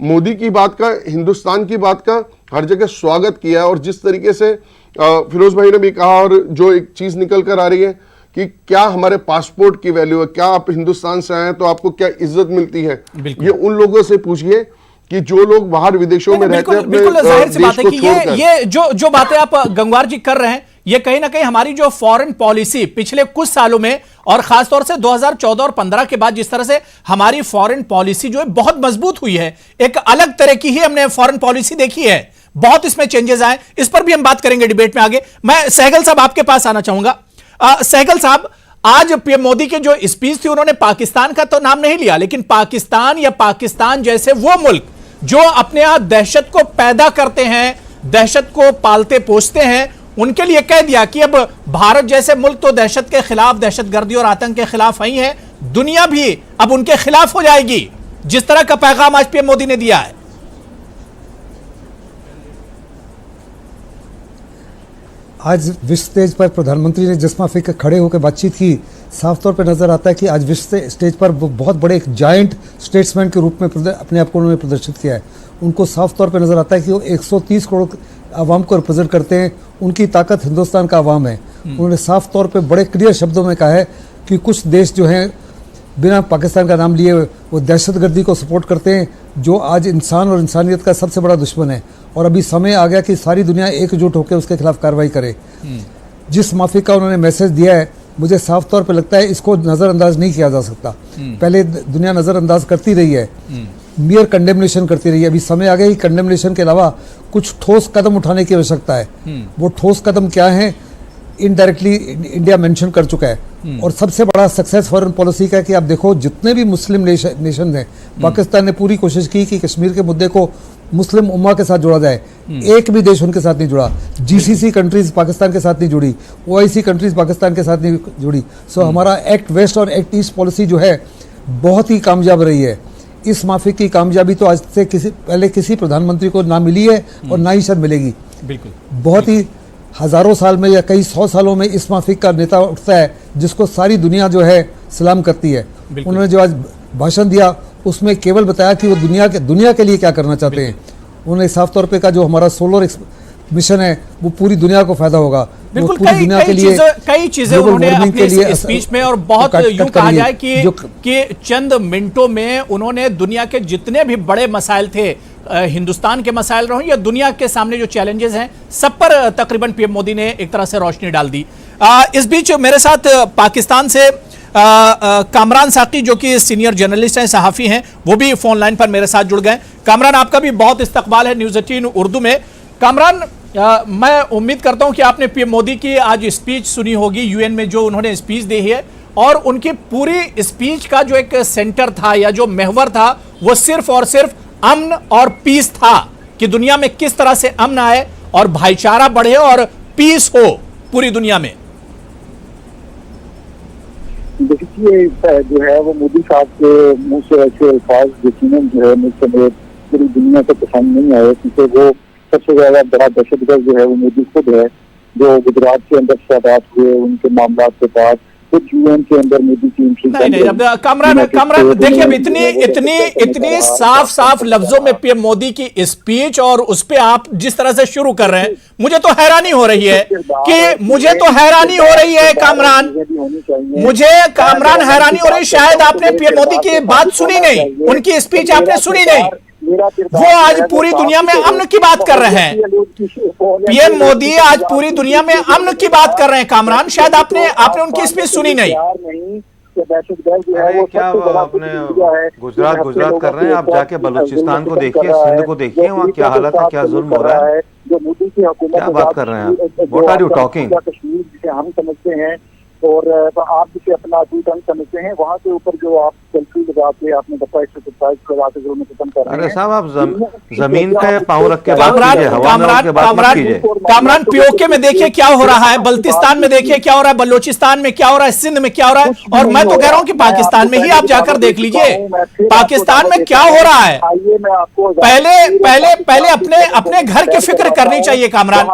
मोदी की बात का, हिंदुस्तान की बात का हर जगह स्वागत किया है। और जिस तरीके से फिरोज भाई ने भी कहा, और जो एक चीज निकल कर आ रही है कि क्या हमारे पासपोर्ट की वैल्यू है, क्या आप हिंदुस्तान से आए तो आपको क्या इज्जत मिलती है, ये उन लोगों से पूछिए कि जो लोग बाहर विदेशों में रहते हैं,
बिल्कुल जाहिर सी बात है कि ये जो बातें आप गंगवार जी कर रहे हैं, ये कहीं ना कहीं हमारी जो फॉरेन पॉलिसी पिछले कुछ सालों में, और खासतौर से 2014 और 15 के बाद जिस तरह से हमारी फॉरेन पॉलिसी जो है बहुत मजबूत हुई है, एक अलग तरह की ही हमने फॉरेन पॉलिसी देखी है, बहुत इसमें चेंजेस आए, इस पर भी हम बात करेंगे डिबेट में आगे। मैं सहगल साहब आपके पास आना चाहूंगा। सहगल साहब, आज पीएम मोदी के जो स्पीच थी उन्होंने पाकिस्तान का तो नाम नहीं लिया, लेकिन पाकिस्तान या पाकिस्तान जैसे वो मुल्क जो अपने यहां दहशत को पैदा करते हैं, दहशत को पालते पोसते हैं, उनके लिए कह दिया कि अब भारत जैसे मुल्क तो दहशत के खिलाफ, दहशतगर्दी और आतंक के खिलाफ ही है, दुनिया भी अब उनके खिलाफ हो जाएगी, जिस तरह का पैगाम आज पीएम मोदी ने दिया है।
आज विश्व स्टेज पर प्रधानमंत्री ने जिस माफिक खड़े होकर बातचीत की, साफ तौर पर नजर आता है कि आज विश्व स्टेज पर बहुत बड़े एक जायंट स्टेट्समैन के रूप में अपने आप को उन्होंने प्रदर्शित किया है। उनको साफ तौर पर नजर आता है कि वो 130 करोड़ आवाम को रिप्रेजेंट करते हैं, उनकी ताकत हिंदुस्तान का आवाम है। उन्होंने साफ तौर पर बड़े क्लियर शब्दों में कहा है कि कुछ देश जो हैं बिना पाकिस्तान का नाम लिए वो दहशतगर्दी को सपोर्ट करते हैं, जो आज इंसान और इंसानियत का सबसे बड़ा दुश्मन है। और अभी समय आ गया कि सारी दुनिया एकजुट होकर उसके खिलाफ कार्रवाई करे। जिस माफी का उन्होंने मैसेज दिया है, मुझे साफ तौर पर लगता है इसको नज़रअंदाज नहीं किया जा सकता। पहले दुनिया नज़रअंदाज करती रही है, मियर कंडेमनेशन करती रही है, अभी समय आ गया कि कंडेमनेशन के अलावा कुछ ठोस कदम उठाने की आवश्यकता है। वो ठोस कदम क्या है, इनडायरेक्टली इंडिया मेंशन कर चुका है। और सबसे बड़ा सक्सेस फॉरेन पॉलिसी का कि आप देखो जितने भी मुस्लिम नेशन हैं, पाकिस्तान ने पूरी कोशिश की कि कश्मीर के मुद्दे को मुस्लिम उम्मा के साथ जोड़ा जाए। एक भी देश उनके साथ नहीं जुड़ा। जीसीसी कंट्रीज पाकिस्तान के साथ नहीं जुड़ी, ओआईसी कंट्रीज पाकिस्तान के साथ नहीं जुड़ी। सो हमारा एक्ट वेस्ट और एक्ट ईस्ट पॉलिसी जो है बहुत ही कामयाब रही है। इस माफिक की कामयाबी तो आज से पहले किसी प्रधानमंत्री को ना मिली है और ना ही शायद मिलेगी।
बिल्कुल,
बहुत ही हजारों साल में या कई 100 सालों में इस माफिक का नेता उठता है जिसको सारी दुनिया जो है सलाम करती है। उन्होंने जो आज भाषण दिया उसमें केवल बताया कि वो दुनिया के लिए क्या करना चाहते हैं। उन्होंने साफ तौर पे कहा जो हमारा सोलर मिशन है वो पूरी दुनिया को फायदा होगा।
बिल्कुल,
पूरी दुनिया के लिए
कई चीजें उन्होंने अपने स्पीच में, और बहुत यूं कहा जाए कि चंद मिनटों में उन्होंने दुनिया के जितने भी बड़े मसाइल थे, हिंदुस्तान के मसाइल रहो या दुनिया के सामने जो चैलेंजेस हैं, सब पर तकरीबन पीएम मोदी ने एक तरह से रोशनी डाल दी। इस बीच मेरे साथ पाकिस्तान से कामरान साकी जो कि सीनियर जर्नलिस्ट हैं, सहाफ़ी हैं, वो भी फोन लाइन पर मेरे साथ जुड़ गए। कामरान, आपका भी बहुत इस्तकबाल है न्यूज़ 18 उर्दू में। कामरान, मैं उम्मीद करता हूं कि आपने पीएम मोदी की आज स्पीच सुनी होगी, यूएन में जो उन्होंने स्पीच दी है, और उनकी पूरी स्पीच का जो एक सेंटर था या जो महवर था वो सिर्फ और सिर्फ अमन और पीस था कि दुनिया में किस तरह से अमन आए और भाईचारा बढ़े और पीस हो पूरी दुनिया में।
देखिए, जो है वो मोदी साहब के मुंह से ऐसे अल्फाज यकीनन जो है मुझसे पूरी दुनिया को पसंद नहीं आए, क्योंकि वो सबसे ज्यादा बड़ा दहशतगर्द जो है वो मोदी खुद है, जो गुजरात के अंदर फसादात हुए उनके मामला के बाद कुछ यूएन के अंदर मोदी की एंट्री।
नहीं, अब कामरान देखिए, अब इतनी साफ लफ्जों में पीएम मोदी की स्पीच और उस पे आप जिस तरह से शुरू कर रहे हैं, मुझे तो हैरानी हो रही है कामरान, मुझे हैरानी हो रही। शायद आपने पीएम मोदी की बात सुनी नहीं, उनकी स्पीच आपने सुनी नहीं। वो आज पूरी दुनिया में अमन की बात कर रहे हैं। पीएम मोदी आज पूरी दुनिया में अमन की बात कर रहे हैं कामरान, शायद आपने उनकी स्पीच सुनी नहीं।
अरे क्या अपने गुजरात कर रहे हैं, आप जाके बलूचिस्तान को देखिए, सिंध को देखिए, वहाँ क्या हालत है, क्या जुल्म हो रहा है, क्या बात कर रहे हैं आप? What are you talking?
Kashmir जिसे हम समझते हैं और आप जिसे अपना दूतन समझते हैं, वहाँ के ऊपर जो आप सेल्फी लगा के आपने दफा 127 लगा के जुल्म खत्म कर रहे हैं।
अरे साहब, आप जमीन पे पाँव रख के बात कीजिए, हवा में रख के बात मत कीजिए।
कामरान, पीओके में देखिए क्या हो रहा है, बल्तिस्तान में देखिए क्या हो रहा है, बलूचिस्तान में क्या हो रहा है, सिंध में क्या हो रहा है, और मैं तो कह रहा हूं कि पाकिस्तान में ही आप जाकर देख लीजिए पाकिस्तान में क्या हो रहा है। पहले अपने घर की फिक्र करनी चाहिए कामरान,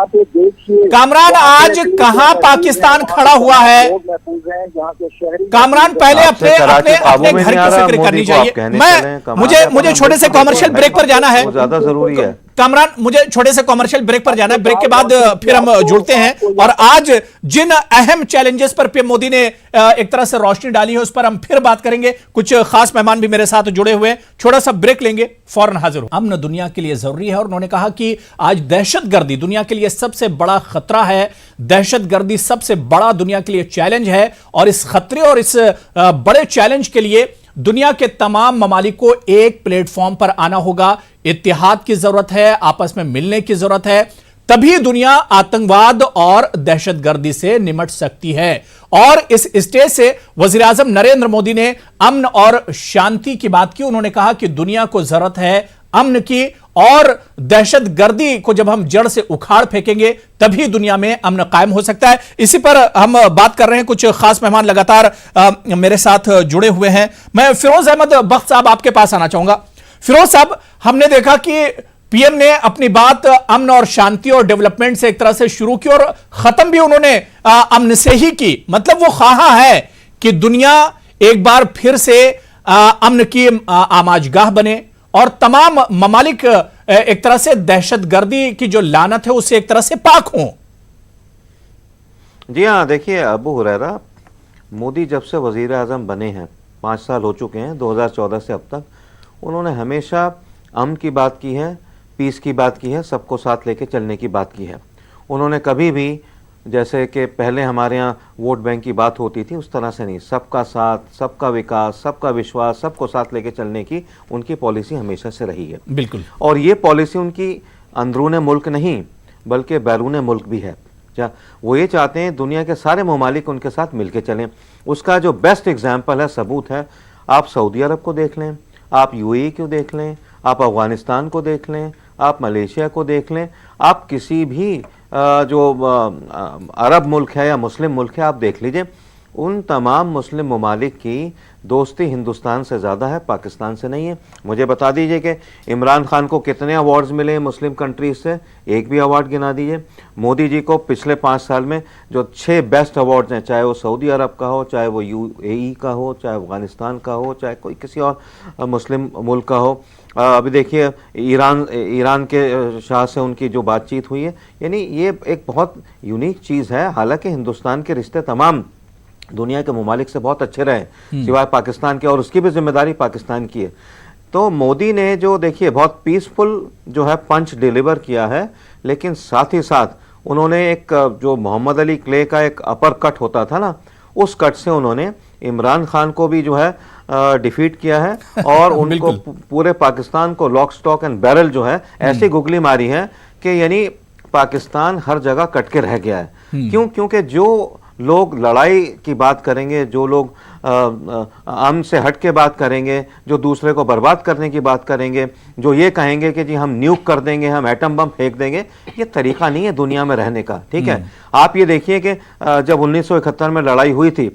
आज कहां पाकिस्तान खड़ा हुआ है कामरान, पहले अपने घर की फिक्र करनी चाहिए। मुझे छोटे से कॉमर्शियल ब्रेक पर जाना है,
ज्यादा जरूरी है
कामरान, मुझे छोटे से कॉमर्शियल ब्रेक पर जाना है। ब्रेक के बाद फिर हम जुड़ते हैं और आज जिन अहम चैलेंजेस पर पीएम मोदी ने एक तरह से रोशनी डाली है उस पर हम फिर बात करेंगे। कुछ खास मेहमान भी मेरे साथ जुड़े हुए हैं, छोटा सा ब्रेक लेंगे, फौरन हाजिर हो। अमन दुनिया के लिए जरूरी है और उन्होंने कहा कि आज दहशतगर्दी दुनिया के लिए सबसे बड़ा खतरा है, दहशतगर्दी सबसे बड़ा दुनिया के लिए चैलेंज है, और इस खतरे और इस बड़े चैलेंज के लिए दुनिया के तमाम ममालिक को एक प्लेटफॉर्म पर आना होगा। इत्तेहाद की जरूरत है, आपस में मिलने की जरूरत है, तभी दुनिया आतंकवाद और दहशतगर्दी से निपट सकती है। और इस स्टेज से वजीर आजम नरेंद्र मोदी ने अमन और शांति की बात की। उन्होंने कहा कि दुनिया को जरूरत है अमन की, और दहशतगर्दी को जब हम जड़ से उखाड़ फेंकेंगे तभी दुनिया में अमन कायम हो सकता है। इसी पर हम बात कर रहे हैं, कुछ खास मेहमान लगातार मेरे साथ जुड़े हुए हैं। मैं फिरोज अहमद बख्त साहब आपके पास आना चाहूंगा। फिरोज साहब, हमने देखा कि पीएम ने अपनी बात अमन और शांति और डेवलपमेंट से एक तरह से शुरू की और खत्म भी उन्होंने अमन से ही की। मतलब वो ख्वाहा है कि दुनिया एक बार फिर से अमन की आमाजगाह बने और तमाम ममालिक एक तरह से दहशतगर्दी की जो लानत है उससे एक तरह से पाक हों।
जी हाँ, देखिए अबू हुरैरा, मोदी जब से वजीर आजम बने हैं 5 साल हो चुके हैं, 2014 से अब तक, उन्होंने हमेशा अमन की बात की है, पीस की बात की है, सबको साथ लेके चलने की बात की है। उन्होंने कभी भी जैसे कि पहले हमारे यहाँ वोट बैंक की बात होती थी उस तरह से नहीं, सबका साथ, सबका विकास, सबका विश्वास, सबको साथ लेके चलने की उनकी पॉलिसी हमेशा से रही है।
बिल्कुल।
और ये पॉलिसी उनकी अंदरूने मुल्क नहीं बल्कि बैरून मुल्क भी है। वो ये चाहते हैं दुनिया के सारे ममालिक उनके साथ मिलके चलें। उसका जो बेस्ट एग्जाम्पल है, सबूत है, आप सऊदी अरब को देख लें, आप यूएई को देख लें, आप अफ़गानिस्तान को देख लें, आप मलेशिया को देख लें, आप किसी भी जो अरब मुल्क है या मुस्लिम मुल्क है आप देख लीजिए, उन तमाम मुस्लिम ममालिक की दोस्ती हिंदुस्तान से ज़्यादा है, पाकिस्तान से नहीं है। मुझे बता दीजिए कि इमरान खान को कितने अवार्ड्स मिले मुस्लिम कंट्रीज से, एक भी अवार्ड गिना दीजिए। मोदी जी को पिछले 5 साल में जो 6 बेस्ट अवार्ड्स हैं, चाहे वो सऊदी अरब का हो, चाहे वो यूएई का हो, चाहे अफगानिस्तान का हो, चाहे कोई किसी और मुस्लिम मुल्क का हो। अभी देखिए ईरान के शाह से उनकी जो बातचीत हुई है, यानी ये एक बहुत यूनिक चीज़ है। हालांकि हिंदुस्तान के रिश्ते तमाम दुनिया के ममालिक से बहुत अच्छे रहे सिवाय पाकिस्तान के, और उसकी भी जिम्मेदारी पाकिस्तान की है। तो मोदी ने जो देखिए बहुत पीसफुल जो है पंच डिलीवर किया है, लेकिन साथ ही साथ उन्होंने एक जो मोहम्मद अली क्ले का एक अपर कट होता था ना, उस कट से उन्होंने इमरान खान को भी जो है डिफीट किया है और उनको पूरे पाकिस्तान को लॉक स्टॉक एंड बैरल जो है ऐसी गुगली मारी है कि यानी पाकिस्तान हर जगह कट के रह गया है। क्यों? क्योंकि जो लोग लड़ाई की बात करेंगे, जो लोग अमन से हट के बात करेंगे, जो दूसरे को बर्बाद करने की बात करेंगे, जो ये कहेंगे कि जी हम न्यूक कर देंगे, हम एटम बम फेंक देंगे, ये तरीका नहीं है दुनिया में रहने का। ठीक है, आप ये देखिए कि जब 1971 में लड़ाई हुई थी,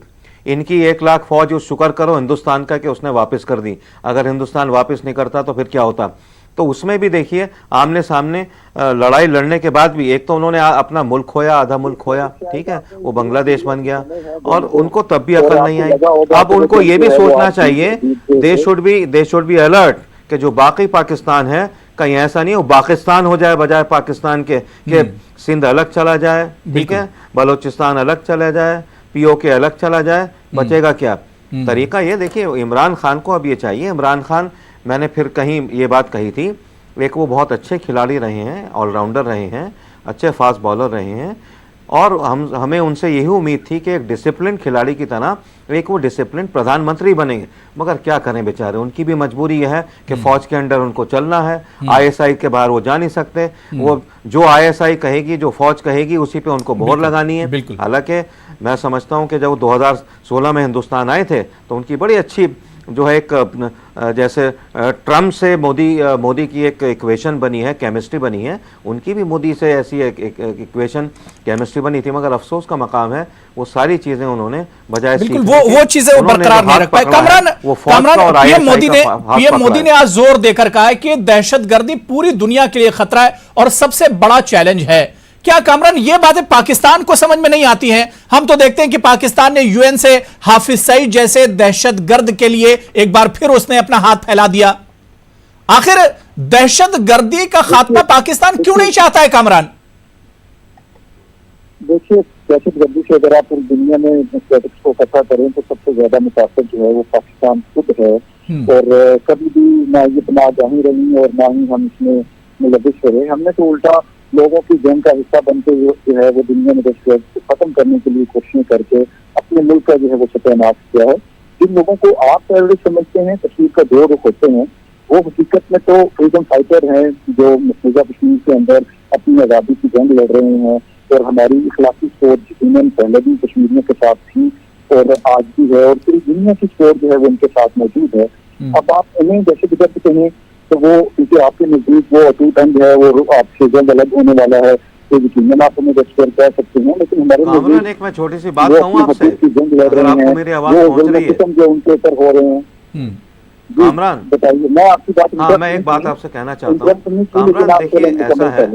इनकी 1 लाख फौज, उस शुक्र करो हिंदुस्तान का कि उसने वापस कर दी। अगर हिंदुस्तान वापस नहीं करता तो फिर क्या होता। तो उसमें भी देखिए आमने सामने लड़ाई लड़ने के बाद भी एक तो उन्होंने अपना मुल्क खोया, आधा मुल्क खोया, ठीक है, वो बांग्लादेश बन गया, और उनको तब भी अकल नहीं आई। अब उनको ये भी सोचना चाहिए, दे शुड बी अलर्ट कि जो बाकी पाकिस्तान है कहीं ऐसा नहीं हो पाकिस्तान हो जाए बजाय पाकिस्तान के सिंध अलग चला जाए, ठीक है, बलोचिस्तान अलग चला जाए, पीओके अलग चला जाए, बचेगा क्या। तरीका ये देखिए, इमरान खान को अब ये चाहिए, इमरान खान, मैंने फिर कहीं ये बात कही थी, एक वो बहुत अच्छे खिलाड़ी रहे हैं, ऑलराउंडर रहे हैं, अच्छे फास्ट बॉलर रहे हैं, और हमें उनसे यही उम्मीद थी कि एक डिसिप्लिन खिलाड़ी की तरह एक वो डिसिप्लिन प्रधानमंत्री बनेंगे। मगर क्या करें बेचारे, उनकी भी मजबूरी यह है कि फौज के अंडर उनको चलना है, आईएसआई के बाहर वो जा नहीं सकते, वो जो आईएसआई कहेगी, जो फौज कहेगी, उसी पे उनको मोहर लगानी है। हालांकि मैं समझता हूं कि जब 2016 में हिंदुस्तान आए थे तो उनकी बड़ी अच्छी जो है एक जैसे ट्रम्प से मोदी की एक इक्वेशन बनी है, केमिस्ट्री बनी है, उनकी भी मोदी से ऐसी एक इक्वेशन केमिस्ट्री बनी थी। मगर अफसोस का मकाम है वो सारी चीजें उन्होंने बजाय
बिल्कुल वो चीजें वो बरकरार नहीं रख पाए। कामरान, पीएम मोदी ने आज जोर देकर कहा है कि दहशतगर्दी पूरी दुनिया के लिए खतरा है और सबसे बड़ा चैलेंज है। क्या कामरान ये बातें पाकिस्तान को समझ में नहीं आती हैं? हम तो देखते हैं कि पाकिस्तान ने यूएन से हाफिज सईद जैसे दहशतगर्द के लिए एक बार फिर उसने अपना हाथ फैला दिया। आखिर दहशतगर्दी का खात्मा पाकिस्तान क्यों नहीं चाहता है कामरान?
देखिए, दहशतगर्दी से अगर आप पूरी दुनिया में स्टैटिक्स को इकट्ठा करें तो सबसे ज्यादा मुतासर जो है वो पाकिस्तान खुद है, और कभी भी ना ये बना जाहिर रही और ना ही हम इसमें मुलविस रहे। हमने तो उल्टा लोगों की जंग का हिस्सा बनते हुए जो है वो दुनिया में दहशतगर्द को खत्म करने के लिए कोशिशें करके अपने मुल्क का जो है वो सत्यानाश किया है। जिन लोगों को आप टेररिस्ट समझते हैं, कश्मीर का 2 रुख होते हैं, वो हकीकत में तो फ्रीडम फाइटर हैं जो मकबूजा कश्मीर के अंदर अपनी आज़ादी की जंग लड़ रहे हैं, और हमारी इखलाकी सोच यकीनन पहले भी कश्मीरियों के साथ थी और आज भी है, और पूरी दुनिया की सोच जो है वो उनके साथ मौजूद है। अब आप उन्हें दहशतगर्द कहें तो वो क्योंकि आपके नजदीक वो अटूट अंग है, वो आपसे जल्द अलग होने वाला है, तो यकीनन आप उन्हें दहशतगर्द कह सकते हैं। लेकिन हमारे
एक मैं छोटी सी बात कहूं आपसे,
जंग लड़ रहे हैं,
मेरी आवाज पहुंच रही है
जो उनके ऊपर हो रहे हैं।
कामरान,
बताइए, मैं आपकी बात,
हाँ, मैं एक बात आपसे कहना चाहता हूँ। कामरान देखिए, ऐसा है,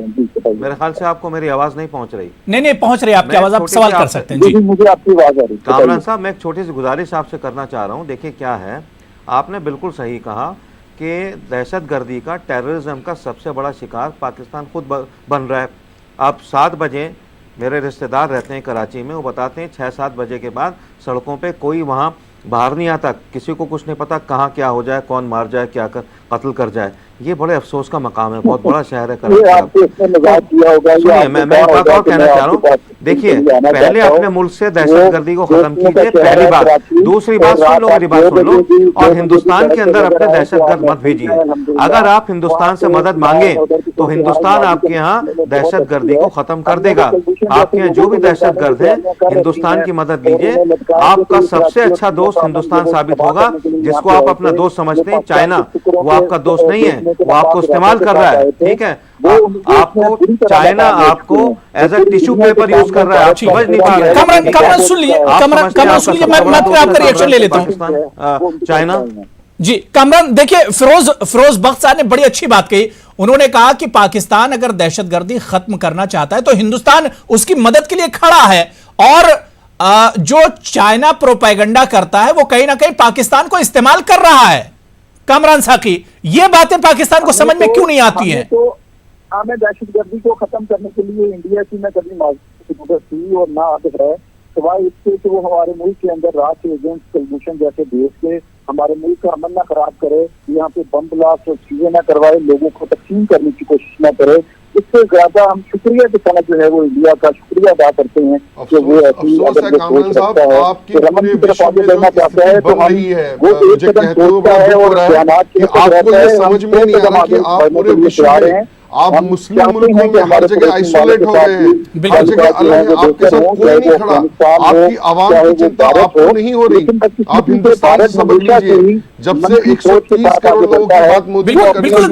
मेरे ख्याल से आपको मेरी आवाज नहीं पहुंच रही।
नहीं पहुंच रही आपकी आवाज, आप सवाल कर सकते हैं जी।
मुझे आपकी आवाज आ रही है।
कामरान साहब, मैं एक छोटी सी गुजारिश आपसे करना चाह रहा हूँ। देखिए क्या है, आपने बिल्कुल सही कहा कि दहशतगर्दी का, टेररिज्म का सबसे बड़ा शिकार पाकिस्तान खुद बन रहा है। अब 7 बजे मेरे रिश्तेदार रहते हैं कराची में, वो बताते हैं 6-7 बजे के बाद सड़कों पे कोई वहाँ बाहर नहीं आता, किसी को कुछ नहीं पता कहाँ क्या हो जाए, कौन मार जाए, क्या कत्ल कर जाए। ये बड़े अफसोस का मकाम है, बहुत बड़ा शहर है
ये
कराची।
आपको इसमें मजाक किया होगा,
सुनिए, मैं एक बात और कहना चाह रहा हूँ। देखिए, पहले अपने मुल्क से दहशतगर्दी को खत्म कीजिए, पहली बात। दूसरी बात सुन लो, मेरी बात सुन लो, और हिंदुस्तान के अंदर अपने दहशतगर्द मत भेजिए। अगर आप हिंदुस्तान से मदद मांगे तो हिंदुस्तान आपके यहाँ दहशतगर्दी को खत्म कर देगा। आपके यहाँ जो भी दहशतगर्द है, हिंदुस्तान की मदद लीजिए। आपका सबसे अच्छा दोस्त हिंदुस्तान साबित होगा। जिसको आप अपना दोस्त समझते हैं, चाइना, वो आपका दोस्त नहीं है, वो आपको इस्तेमाल कर रहा है, ठीक है। आपको चाइना आपको as a tissue paper use कर रहा है, आप समझ नहीं पा रहे।
कमरान सुन लिए, कमरान सुन लिए, मैं आपका रिएक्शन ले लेता हूं।
चाइना
जी कमरान, देखिए फिरोज बख्त साहब ने बड़ी अच्छी बात कही। उन्होंने कहा कि पाकिस्तान अगर दहशतगर्दी खत्म करना चाहता है तो हिंदुस्तान उसकी मदद के लिए खड़ा है, और जो चाइना प्रोपेगेंडा करता है वो कहीं ना कहीं पाकिस्तान को इस्तेमाल कर रहा है। कामरान साकी, ये बातें पाकिस्तान को समझ में क्यों नहीं आती हैं?
तो हमें दहशतगर्दी को खत्म करने के लिए इंडिया की न कभी मदद थी और ना अब है, सिवाय इसके कि वो हमारे मुल्क के अंदर राष्ट्रीय एजेंट कुलभूषण जैसे देश के हमारे मुल्क का अमन ना खराब करे, यहाँ पे बम ब्लास्ट और चीजें ना करवाए, लोगों को तकसीम करने की कोशिश ना करे। इससे ज्यादा हम शुक्रिया के साथ जो है वो इंडिया का शुक्रिया अदा करते हैं कि वो ऐसी अगर वो सोच रखता है कि रमन की तरफ आगे बढ़ना चाहता है तो हम वो एक कदम सोचता है और बयानात के ऊपर रहता है।
समझ में नहीं आ रहा कि आप पूरे विश्व में, आप मुस्लिम मुल्कों में हर जगह आइसोलेट हो गए हैं, हर जगह अलग है, आपके साथ कोई नहीं खड़ा, आपकी आवाम की चिंता आपको नहीं हो रही। आप हिंदुस्तान से समझ लीजिए, जब से 130 करोड़ लोगों की बात मोदी ने
बिल्कुल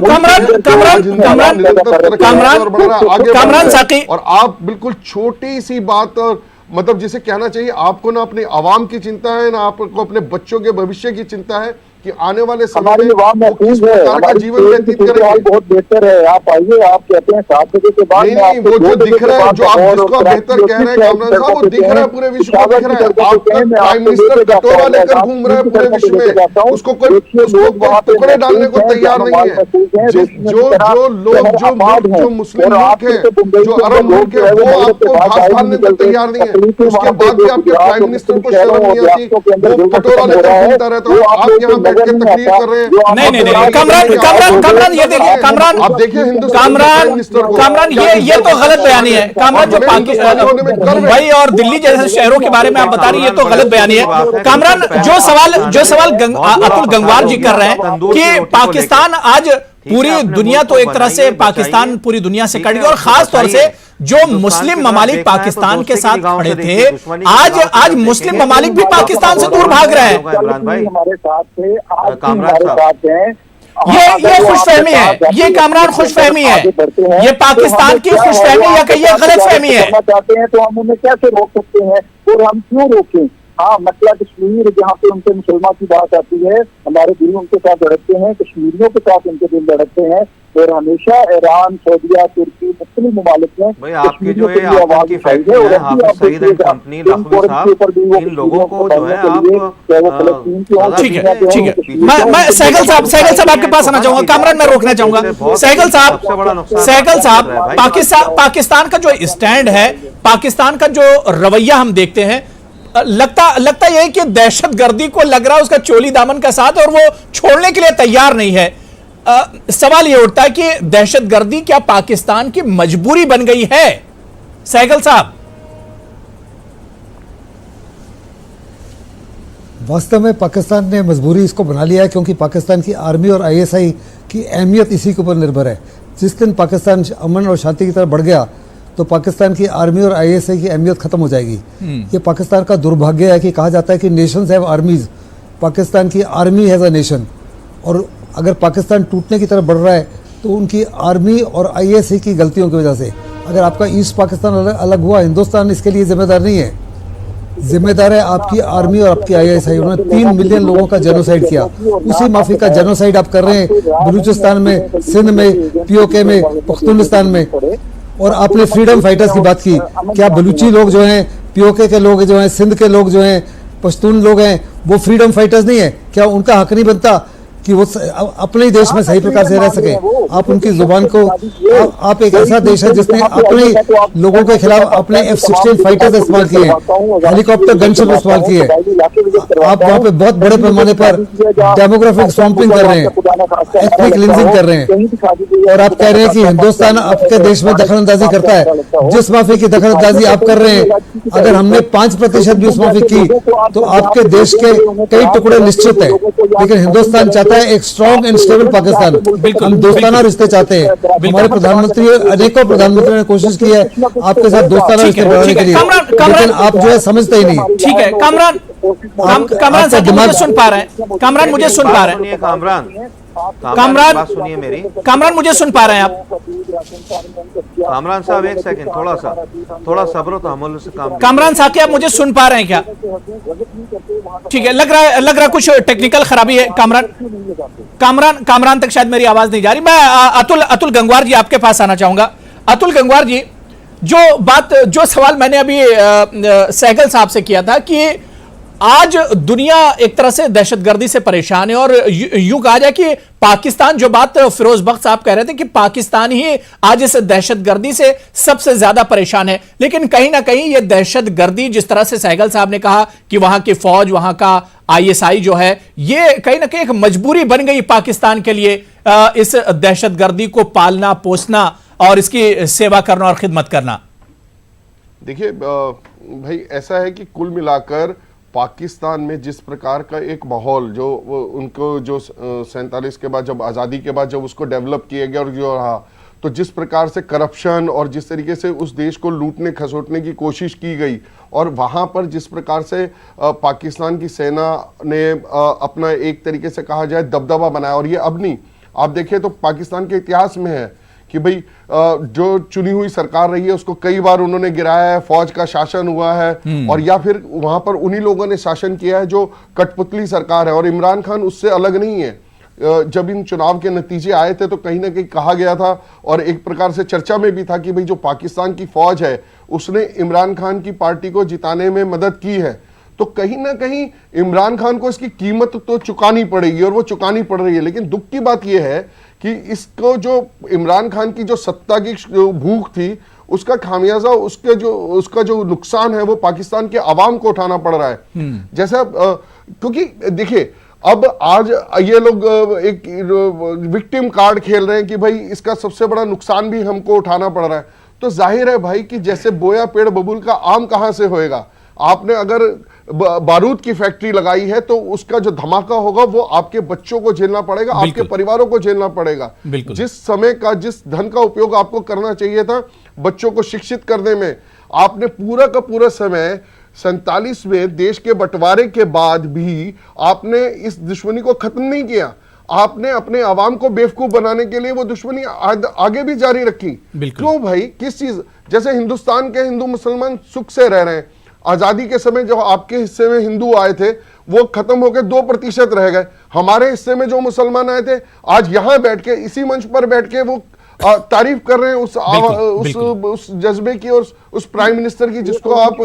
कामरान साकी,
और आप बिल्कुल छोटी सी बात, और मतलब जिसे कहना चाहिए आपको ना अपनी आवाम की चिंता है, ना आपको अपने बच्चों के भविष्य की चिंता है कि आने वाले समय में वो किस प्रकार का जीवन व्यतीत करेंगे।
बहुत बेहतर है, आप आइए, आप कहते हैं 7 बजे के बाद
नहीं, वो जो दिख रहा है, जो आप जिसको आप बेहतर कह रहे हैं कामरान साहब, वो दिख रहा है, पूरे विश्व को दिख रहा है। आपका प्राइम मिनिस्टर कटोरा लेकर घूम रहा है पूरे विश्व में, उसको कोई टुकड़े डालने को तैयार नहीं है। जो मुस्लिम मुल्क है, जो अरब मुल्क है, वो आपको घास डालने को तैयार नहीं है। उसके बाद भी आपके प्राइम मिनिस्टर को शर्म नहीं आती, वो कटोरा लेकर घूमता रहता है। आप यहाँ बैठ के तकरीर कर रहे हैं।
नहीं, कामरान ये देखिए, कामरान
आप देखिए
कामरान ये तो गलत बयानी है। कामरान जो मुंबई और दिल्ली जैसे शहरों के बारे में आप बता रही है, तो गलत बयानी है। कामरान, जो सवाल अतुल गंगवार जी कर रहे हैं कि पाकिस्तान आज पूरी दुनिया, तो एक तरह से पाकिस्तान पूरी दुनिया से कट गई, और खास तौर से जो मुस्लिम ममालिक पाकिस्तान के साथ खड़े थे, आज मुस्लिम ममालिक भी पाकिस्तान से दूर भाग रहे हैं।
हमारे साथ थे, आज हमारे साथ हैं।
ये खुशफहमी है, ये कामरान खुशफहमी है, ये पाकिस्तान की खुशफहमी या कहिए गलतफहमी है।
चाहते हैं तो हम उन्हें कैसे रोक सकते हैं और हम क्यों रोकें? हाँ, मसला कश्मीर, जहाँ पे उनके मुसलमान की बात आती है, हमारे दिल उनके साथ धड़कते हैं, कश्मीरियों के साथ उनके दिल धड़कते हैं, और हमेशा ईरान, सऊदीया, तुर्की, मुख्तलिफ ममालिक में
भाई आपकी जो है आपकी फैक्ट्री है, हाफिज सईद एंड कंपनी लखवी साहब, इन लोगों को जो है आप
ठीक है। मैं सहगल साहब आपके पास आना चाहूंगा। कामरान, मैं रोकना चाहूंगा। सहगल साहब, पाकिस्तान का जो स्टैंड है, पाकिस्तान का जो रवैया हम देखते हैं, लगता यह है कि दहशतगर्दी को लग रहा है उसका चोली दामन का साथ, और वो छोड़ने के लिए तैयार नहीं है। सवाल यह उठता है कि दहशतगर्दी क्या पाकिस्तान की मजबूरी बन गई है? सहगल साहब,
वास्तव में पाकिस्तान ने मजबूरी इसको बना लिया है, क्योंकि पाकिस्तान की आर्मी और आईएसआई की अहमियत इसी के ऊपर निर्भर है। जिस दिन पाकिस्तान अमन और शांति की तरफ बढ़ गया तो पाकिस्तान की आर्मी और आईएसआई की अहमियत खत्म हो जाएगी। ये पाकिस्तान का दुर्भाग्य है कि कहा जाता है कि नेशंस हैव आर्मीज, पाकिस्तान की आर्मी हैज अ नेशन। और अगर पाकिस्तान टूटने की तरफ बढ़ रहा है तो उनकी आर्मी और आईएसआई की गलतियों की वजह से। अगर आपका ईस्ट पाकिस्तान अलग हुआ, हिंदुस्तान इसके लिए जिम्मेदार नहीं है, जिम्मेदार है आपकी आर्मी और आपकी आईएसआई। उन्होंने 3 मिलियन लोगों का जेनोसाइड किया। उसी माफी का जेनोसाइड आप कर रहे हैं बलूचिस्तान में, सिंध में, पीओके में, पख्तूनिस्तान में। और आपने फ्रीडम फाइटर्स की बात की, क्या बलूची लोग जो हैं, पीओके के लोग जो हैं, सिंध के लोग जो हैं, पश्तून लोग हैं, वो फ्रीडम फाइटर्स नहीं है? क्या उनका हक नहीं बनता कि वो अपने ही देश में सही प्रकार से रह सके। आप उनकी जुबान को, आप एक ऐसा देश है जिसने अपने लोगों के खिलाफ अपने F-16 फाइटर्स इस्तेमाल किए, हेलीकॉप्टर गनशिप इस्तेमाल किए। आप वहाँ पे बहुत बड़े पैमाने पर डेमोग्राफिक स्वैम्पिंग कर रहे हैं, एथनिक क्लींजिंग कर रहे हैं, और आप कह रहे हैं कि हिंदुस्तान आपके देश में दखल अंदाजी करता है। जिस माफी की दखल अंदाजी आप कर रहे हैं, अगर हमने 5% भी उस माफी की तो आपके देश के कई टुकड़े निश्चित है। लेकिन हिंदुस्तान चाहता है एक स्ट्रॉन्ग एंड स्टेबल पाकिस्तान। हम दोस्ताना रिश्ते चाहते हैं। हमारे प्रधानमंत्री, अनेकों प्रधानमंत्री ने कोशिश की है आपके साथ दोस्ताना रिश्ते बढ़ाने के लिए, लेकिन आप जो है समझते ही नहीं।
ठीक है कामरान, कामरान साहब मुझे सुन पा रहे हैं? कामरान मुझे सुन पा रहे हैं? कामरान
सुनिए मेरी।
कामरान मुझे सुन पा रहे हैं आप?
कामरान साहब एक सेकंड, थोड़ा सब्र तो अमल से काम।
कामरान साहब क्या आप मुझे सुन पा रहे हैं क्या? ठीक है, लग रहा है कुछ टेक्निकल खराबी है। कामरान तक शायद मेरी आवाज नहीं जा रही। मैं अतुल गंगवार जी आपके पास आना चाहूंगा। अतुल गंगवार जी, जो सवाल मैंने अभी सहगल साहब से किया था कि आज दुनिया एक तरह से दहशतगर्दी से परेशान है, और यूं कहा जाए कि पाकिस्तान, जो बात फिरोज बख्श साहब कह रहे थे कि पाकिस्तान ही आज इस दहशतगर्दी से सबसे ज्यादा परेशान है, लेकिन कहीं ना कहीं ये दहशतगर्दी, जिस तरह से सहगल साहब ने कहा कि वहां की फौज, वहां का ISI जो है, ये कहीं ना कहीं एक मजबूरी बन गई पाकिस्तान के लिए इस दहशतगर्दी को पालना, पोसना और इसकी सेवा करना और खिदमत करना।
देखिए भाई, ऐसा है कि कुल मिलाकर पाकिस्तान में जिस प्रकार का एक माहौल जो उनको जो 47 के बाद, जब आज़ादी के बाद जब उसको डेवलप किया गया और जो रहा, तो जिस प्रकार से करप्शन और जिस तरीके से उस देश को लूटने खसोटने की कोशिश की गई, और वहाँ पर जिस प्रकार से पाकिस्तान की सेना ने अपना एक तरीके से कहा जाए दबदबा बनाया, और ये अब नहीं, आप देखें तो पाकिस्तान के इतिहास में है कि भाई जो चुनी हुई सरकार रही है उसको कई बार उन्होंने गिराया है, फौज का शासन हुआ है, और या फिर वहां पर उन्हीं लोगों ने शासन किया है जो कठपुतली सरकार है। और इमरान खान उससे अलग नहीं है। जब इन चुनाव के नतीजे आए थे तो कहीं ना कहीं कहा गया था, और एक प्रकार से चर्चा में भी था कि भाई जो पाकिस्तान की फौज है उसने इमरान खान की पार्टी को जिताने में मदद की है, तो कहीं ना कहीं इमरान खान को इसकी कीमत तो चुकानी पड़ेगी, और वो चुकानी पड़ रही है। लेकिन दुख की बात यह है कि इसको जो इमरान खान की जो सत्ता की भूख थी, उसका खामियाजा, उसका जो नुकसान है वो पाकिस्तान के अवाम को उठाना पड़ रहा है। जैसा क्योंकि देखिए, अब आज ये लोग एक विक्टिम कार्ड खेल रहे हैं कि भाई इसका सबसे बड़ा नुकसान भी हमको उठाना पड़ रहा है। तो जाहिर है भाई कि जैसे बोया पेड़ बबूल का आम कहां से होएगा। आपने अगर बारूद की फैक्ट्री लगाई है तो उसका जो धमाका होगा वो आपके बच्चों को झेलना पड़ेगा, आपके परिवारों को झेलना पड़ेगा। जिस समय का, जिस धन का उपयोग आपको करना चाहिए था बच्चों को शिक्षित करने में, आपने पूरा का पूरा समय 47 में देश के बंटवारे के बाद भी आपने इस दुश्मनी को खत्म नहीं किया। आपने अपने आवाम को बेवकूफ बनाने के लिए वो दुश्मनी आगे भी जारी रखी। क्यों भाई? किस चीज? जैसे हिंदुस्तान के हिंदू मुसलमान सुख से रह रहे हैं। आजादी के समय जो आपके हिस्से में हिंदू आए थे वो खत्म होकर 2% रह गए। हमारे हिस्से में जो मुसलमान आए थे आज यहां बैठ के, इसी मंच पर बैठ के वो तारीफ कर रहे हैं उस जज्बे की और उस प्राइम मिनिस्टर की जिसको आप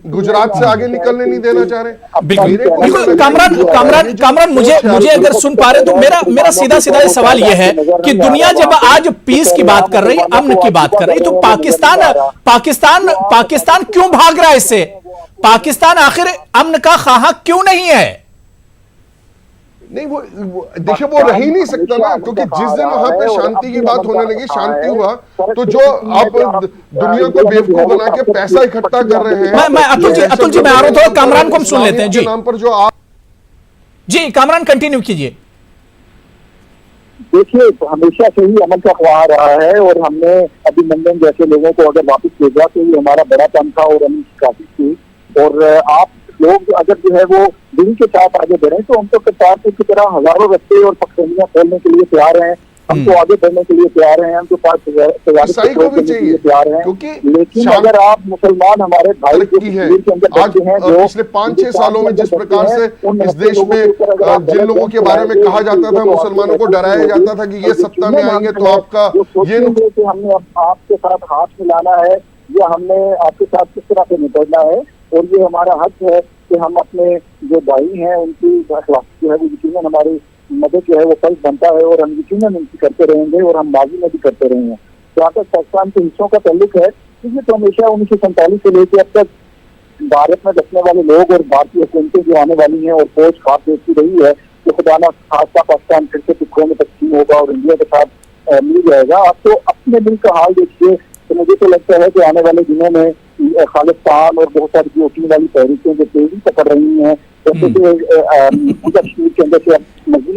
गुजरात से आगे निकलने नहीं देना चाह रहे।
बिल्कुल कामरान मुझे अगर सुन पा रहे तो मेरा सीधा सवाल यह है कि दुनिया जब आज पीस की बात कर रही है, अमन की बात कर रही है, तो पाकिस्तान क्यों भाग रहा है इससे? पाकिस्तान आखिर अमन का ख्वाह क्यों नहीं है?
नहीं, वो देखिए वो रह ही नहीं सकता ना, क्योंकि जिस दिन वहां पे शांति की बात होने लगी, शांति हुआ, तो जो आप दुनिया को बेवकूफ बना के पैसा इकट्ठा कर रहे हैं।
मैं अतुल जी मैं आ रहा हूं, कामरान को हम सुन लेते हैं जी।
नाम पर जो आप
जी कामरान कंटिन्यू कीजिए।
देखिए, हमेशा से ही अमन का ख्वाह रहा है, और हमने अभिनंदन जैसे लोगों को अगर वापस भेजा तो ये हमारा बड़ा काम था और अमन की काफी थी। और आप लोग अगर जो है वो दिन के साथ आगे बढ़े तो हम तो करतारपुर की तरह हजारों रस्ते और पगडंडियां खोलने के लिए तैयार हैं। हम तो आगे बढ़ने के लिए तैयार हैं, हम तो पास तैयार हैं। लेकिन अगर आप मुसलमान हमारे भाई
की है, आज पिछले 5-6 सालों में जिस प्रकार से इस देश में जिन लोगों के बारे में कहा जाता था, मुसलमानों को डराया जाता था कि ये सत्ता में आएंगे तो आपका ये
हमने आपके साथ हाथ मिलाना है या हमने आपके साथ किस तरह से निपटना है, और ये हमारा हक है कि हम अपने जो भाई हैं उनकी अखलाक जो है वो यकीनन हमारी मदद जो है वो फर्ज बनता है और हम यकीनन उनकी करते रहेंगे और हम माजी में भी करते रहे हैं। जहाँ तक पाकिस्तान के हिस्सों का ताल्लुक है, तो हमेशा 1947 से लेकर अब तक भारत में बसने वाले लोग और भारतीय हुकूमतें जो आने वाली हैं और फौज खास देखती रही है कि खुदा ना खासा पाकिस्तान फिर से टुकड़ों में तकसीम होगा और इंडिया के साथ मिल जाएगा। आप तो अपने मुल्क का हाल देखिए, तो मुझे तो लगता है कि आने वाले दिनों में खालिस्तान और बहुत सारी वोटिंग वाली तहरीकें जो तेजी पकड़ रही हैं,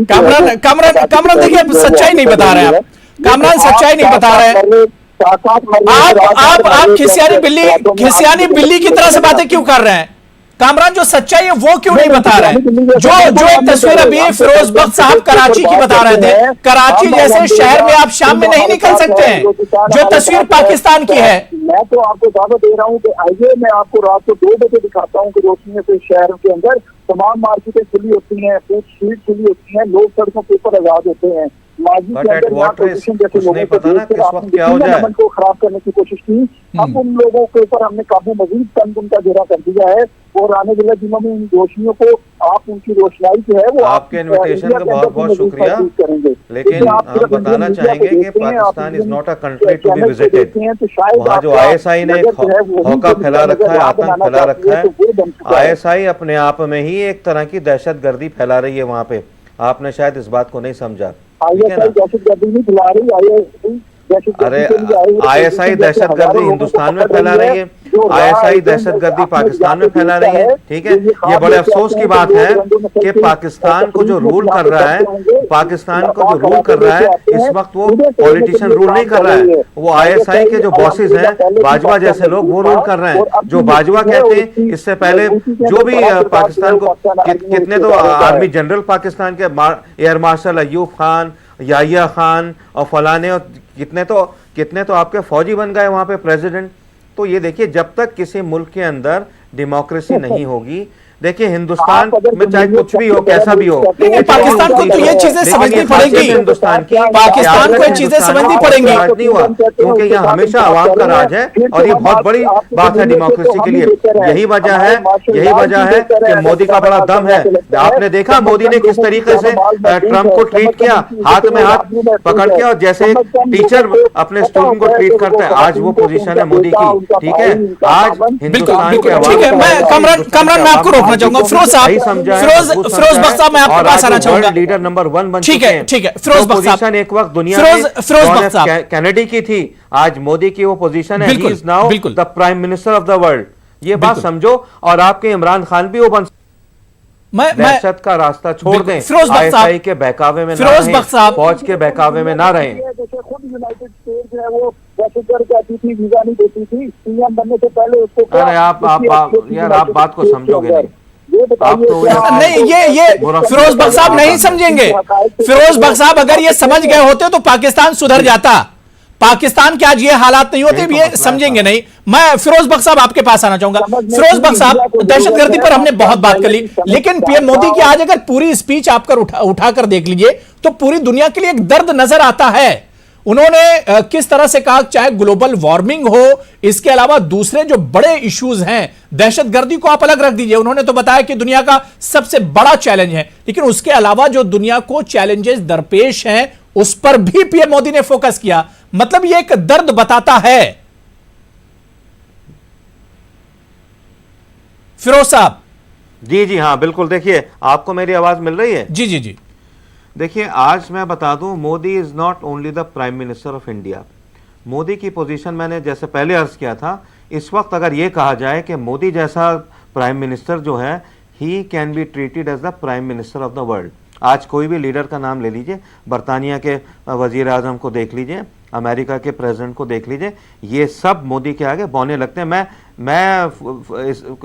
कामरान देखिए सच्चाई नहीं बता रहे हैं, कामरान सच्चाई नहीं बता रहे हैं। आप खिसियानी बिल्ली की तरह से बातें क्यों कर रहे हैं? कामरान जो सच्चाई है वो क्यों नहीं बता रहे हैं? जो एक तस्वीर अभी फिरोज बख्श साहब कराची की बता रहे थे, कराची जैसे शहर में आप शाम में नहीं निकल सकते हैं, जो तस्वीर पाकिस्तान की है।
मैं तो आपको दावा दे रहा हूँ कि आइए मैं आपको रात को 2 बजे दिखाता हूँ कि रोशनी से शहर के अंदर तमाम मार्केटें खुली होती हैं, फूड स्ट्रीट खुली होती हैं, लोग सड़कों के ऊपर आजाद होते हैं। माजी के अंदर जैसे लोगों को खराब करने की कोशिश की, अब उन लोगों के ऊपर हमने काफी मजीद तंग उनका घेरा कर दिया है और आने वाले दिनों में इन रोशनियों को आप उनकी रोशनाई जो है वो
आपके इन्विटेशन का बहुत बहुत शुक्रिया, लेकिन हम बताना चाहेंगे कि Pakistan is not a country to be visited. वहाँ जो ISI ने खौफ फैला रखा है, आतंक फैला रखा है, ISI अपने आप में ही एक तरह की दहशतगर्दी फैला रही है वहाँ पे। आपने शायद इस बात को नहीं समझा। अरे ISI दहशतगर्दी हिंदुस्तान में फैला रही है, ISI दहशतगर्दी पाकिस्तान में फैला रही है, ठीक है। ये बड़े अफसोस की बात है कि पाकिस्तान को जो रूल कर रहा है, पाकिस्तान को जो रूल कर रहा है इस वक्त वो पॉलिटिशियन रूल नहीं कर रहा है, वो ISI के जो बॉसेस हैं, बाजवा जैसे लोग, वो रूल कर रहे हैं। जो बाजवा कहते हैं, इससे पहले जो भी पाकिस्तान को कितने तो आर्मी जनरल पाकिस्तान के एयर मार्शल अयूब खान, याहिया खान और फलाने और कितने तो आपके फौजी बन गए वहां पे प्रेसिडेंट। तो ये देखिए, जब तक किसी मुल्क के अंदर डेमोक्रेसी नहीं होगी, देखिए हिंदुस्तान में चाहे कुछ भी हो, कैसा भी हो,
लेकिन पाकिस्तान को तो ये चीजें समझनी पड़ेंगी,
हिंदुस्तान की
पाकिस्तान को ये चीजें समझनी पड़ेंगी।
नहीं हुआ क्योंकि यह हमेशा आवाम का राज है और ये बहुत बड़ी बात है डेमोक्रेसी के लिए। यही वजह है कि मोदी का बड़ा दम है। आपने देखा मोदी ने किस तरीके से ट्रंप को ट्रीट किया, हाथ में हाथ पकड़ के, और जैसे टीचर अपने स्टूडेंट को ट्रीट करता है। आज वो पोजीशन है मोदी की, ठीक है। आज हिंदुस्तान के
कामरान मैं आपको चाहूंगा, फिरोज बख्श साहब मैं आपके पास आना चाहूंगा।
लीडर नंबर 1 बन
ठीक है, ठीक है। फिरोज बख्श साहब
एक वक्त दुनिया में कैनेडी की थी, आज मोदी की वो पोजीशन है। He is now the prime minister of the world. ये बात समझो, और आपके इमरान खान भी वो बन दहशत का रास्ता छोड़ दें, ISI के बहकावे में ना रहें, फौज के बहकावे में ना रहें।
खुद यूनाइटेड स्टेट्स है वो दहशतगर्द कहती थी, वीजा नहीं देती थी, PM बनने से पहले उसको।
अरे आप बात को समझोगे नहीं।
नहीं, ये फिरोज बख्श साहब नहीं समझेंगे। फिरोज बख्श साहब अगर ये समझ गए होते तो पाकिस्तान सुधर जाता। पाकिस्तान के आज ये हालात नहीं होते, ये समझेंगे नहीं। मैं फिरोज बख्श साहब आपके पास आना चाहूंगा। फिरोज बख्श साहब, दहशतगर्दी पर हमने बहुत बात कर ली, लेकिन PM मोदी की आज अगर पूरी स्पीच आपकर उठाकर देख लीजिए तो पूरी दुनिया के लिए एक दर्द नजर आता है। उन्होंने किस तरह से कहा, चाहे ग्लोबल वार्मिंग हो, इसके अलावा दूसरे जो बड़े इश्यूज हैं, दहशतगर्दी को आप अलग रख दीजिए, उन्होंने तो बताया कि दुनिया का सबसे बड़ा चैलेंज है, लेकिन उसके अलावा जो दुनिया को चैलेंजेस दरपेश हैं उस पर भी PM मोदी ने फोकस किया। मतलब ये एक दर्द बताता है। फिरोज साहब।
जी हाँ, बिल्कुल। देखिए, आपको मेरी आवाज मिल रही है?
जी।
देखिए, आज मैं बता दूं, Modi is not only the prime minister of India. Modi की पोजीशन मैंने जैसे पहले अर्ज किया था, इस वक्त अगर ये कहा जाए कि मोदी जैसा प्राइम मिनिस्टर जो है, he can be treated as the prime minister of the world. आज कोई भी लीडर का नाम ले लीजिए, बरतानिया के वजीर आजम को देख लीजिए, अमेरिका के प्रेसिडेंट को देख लीजिए, ये सब मोदी के आगे बौने लगते हैं। मैं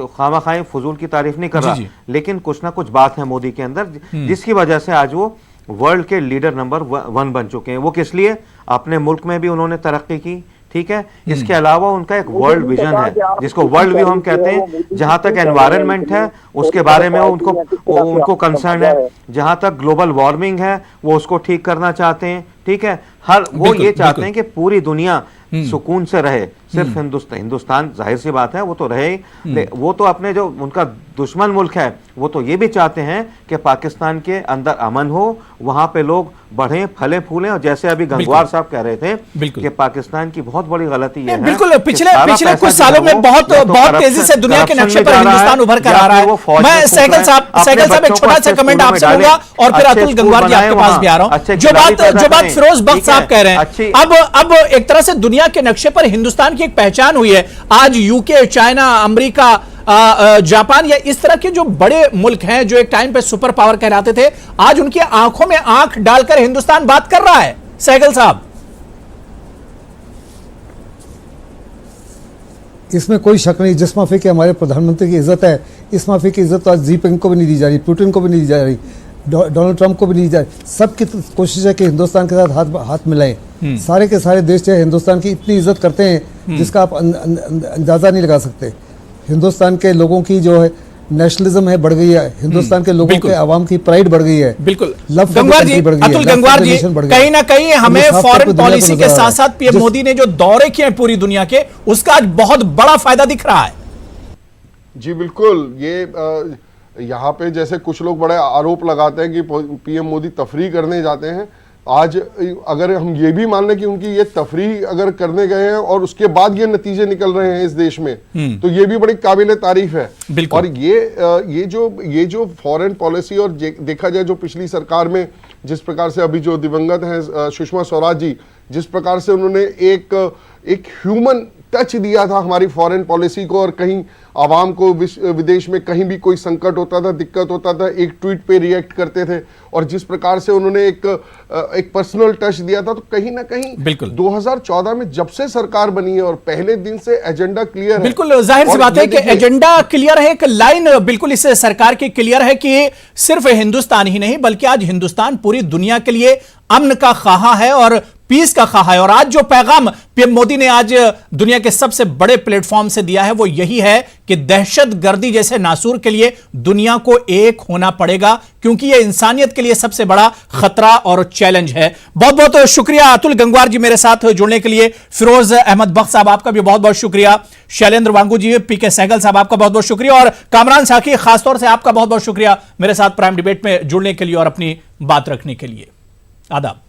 खामा-खाई फजूल की तारीफ नहीं कर रहा, लेकिन कुछ ना कुछ बात है मोदी के अंदर जिसकी वजह से आज वो वर्ल्ड के लीडर नंबर 1 बन चुके हैं। वो किस लिए? अपने मुल्क में भी उन्होंने तरक्की की, ठीक है। इसके अलावा उनका एक वर्ल्ड विजन है, जिसको वर्ल्ड व्यू हम कहते हैं। जहां तक एनवायरनमेंट है उसके बारे में उनको कंसर्न है, जहां तक ग्लोबल वार्मिंग है वो उसको ठीक करना चाहते हैं, ठीक है। वो ये चाहते हैं कि पूरी दुनिया सुकून से रहे, सिर्फ हिंदुस्तान जाहिर सी बात है वो तो रहे ही, वो तो अपने जो उनका दुश्मन मुल्क है वो तो ये भी चाहते हैं कि पाकिस्तान के अंदर अमन हो, वहां पे लोग बढ़े फले फूलें, और जैसे अभी गंगवार साहब कह रहे थे कि पाकिस्तान की बहुत बड़ी गलती है,
बिल्कुल पिछले कुछ सालों में बहुत तेजी से दुनिया के नक्शे पर हिंदुस्तान उभर कर आ रहा है। मैं सहगल साहब एक छोटा सा कमेंट आपसे लूंगा और फिर अतुल गंगवार जी आपके पास भी आ रहा हूं। जो बात फिरोज बख्श साहब कह रहे हैं, अब एक तरह से दुनिया के नक्शे पर हिंदुस्तान की एक पहचान हुई है। आज यूके, चाइना, अमेरिका, जापान या इस तरह के जो बड़े मुल्क हैं जो एक टाइम पे सुपर पावर कहलाते थे, आज उनकी आंखों में आंख डालकर हिंदुस्तान बात कर रहा है। सहगल साहब,
इसमें कोई शक नहीं, जिस माफी की हमारे प्रधानमंत्री की इज्जत है, इस माफी की इज्जत तो आज जिनपिंग को भी नहीं दी जा रही, पुतिन को भी नहीं दी जा रही, डोनाल्ड ट्रंप को भी नहीं दी जा रही। सबकी कोशिश है कि हिंदुस्तान के साथ हाथ मिलाएं। सारे के सारे देश जो है हिंदुस्तान की इतनी इज्जत करते हैं जिसका आप अंदाजा नहीं लगा सकते। हिंदुस्तान के लोगों की जो है नेशनलिज्म है बढ़ गई है, हिंदुस्तान के लोगों के आवाम की प्राइड बढ़ गई है,
बिल्कुल।
लव
गंगवार जी, अतुल गंगवार जी, कहीं ना कहीं हमें फॉरेन पॉलिसी के साथ साथ पीएम मोदी ने जो दौरे किए हैं पूरी दुनिया के, उसका आज बहुत बड़ा फायदा दिख रहा है।
जी बिल्कुल। ये यहाँ पे जैसे कुछ लोग बड़े आरोप लगाते हैं कि पीएम मोदी तफरीह करने जाते हैं, आज अगर हम ये भी मान लें कि उनकी ये तफरीह अगर करने गए हैं और उसके बाद ये नतीजे निकल रहे हैं इस देश में, तो ये भी बड़ी काबिल तारीफ है। और ये जो फॉरेन पॉलिसी, और देखा जाए जो पिछली सरकार में जिस प्रकार से अभी जो दिवंगत हैं सुषमा स्वराज जी, जिस प्रकार से उन्होंने एक ह्यूमन टच दिया था हमारी फॉरेन पॉलिसी को, और कहीं आवाम को विदेश में कहीं भी कोई संकट होता था, दिक्कत होता था, एक ट्वीट पे रिएक्ट करते थे, और जिस प्रकार से उन्होंने एक पर्सनल टच दिया था, तो कहीं ना कहीं 2014 में जब से सरकार बनी है और पहले दिन से एजेंडा क्लियर है।
बिल्कुल जाहिर सी बात है कि एजेंडा क्लियर है, एक लाइन बिल्कुल इस सरकार की क्लियर है कि सिर्फ हिंदुस्तान ही नहीं बल्कि आज हिंदुस्तान पूरी दुनिया के लिए अमन का ख्वाहा है और पीस का ख्वाहा है। और आज जो पैगाम पीएम मोदी ने आज दुनिया के सबसे बड़े प्लेटफॉर्म से दिया है वो यही है कि दहशतगर्दी जैसे नासूर के लिए दुनिया को एक होना पड़ेगा, क्योंकि यह इंसानियत के लिए सबसे बड़ा खतरा और चैलेंज है। बहुत बहुत शुक्रिया अतुल गंगवार जी मेरे साथ जुड़ने के लिए। फिरोज अहमद बख्श साहब आपका भी बहुत बहुत शुक्रिया। शैलेंद्र वांगू जी, पीके सहगल साहब आपका बहुत बहुत शुक्रिया, और कामरान साकी खासतौर से आपका बहुत बहुत शुक्रिया मेरे साथ प्राइम डिबेट में जुड़ने के लिए और अपनी बात रखने के लिए। आदाब।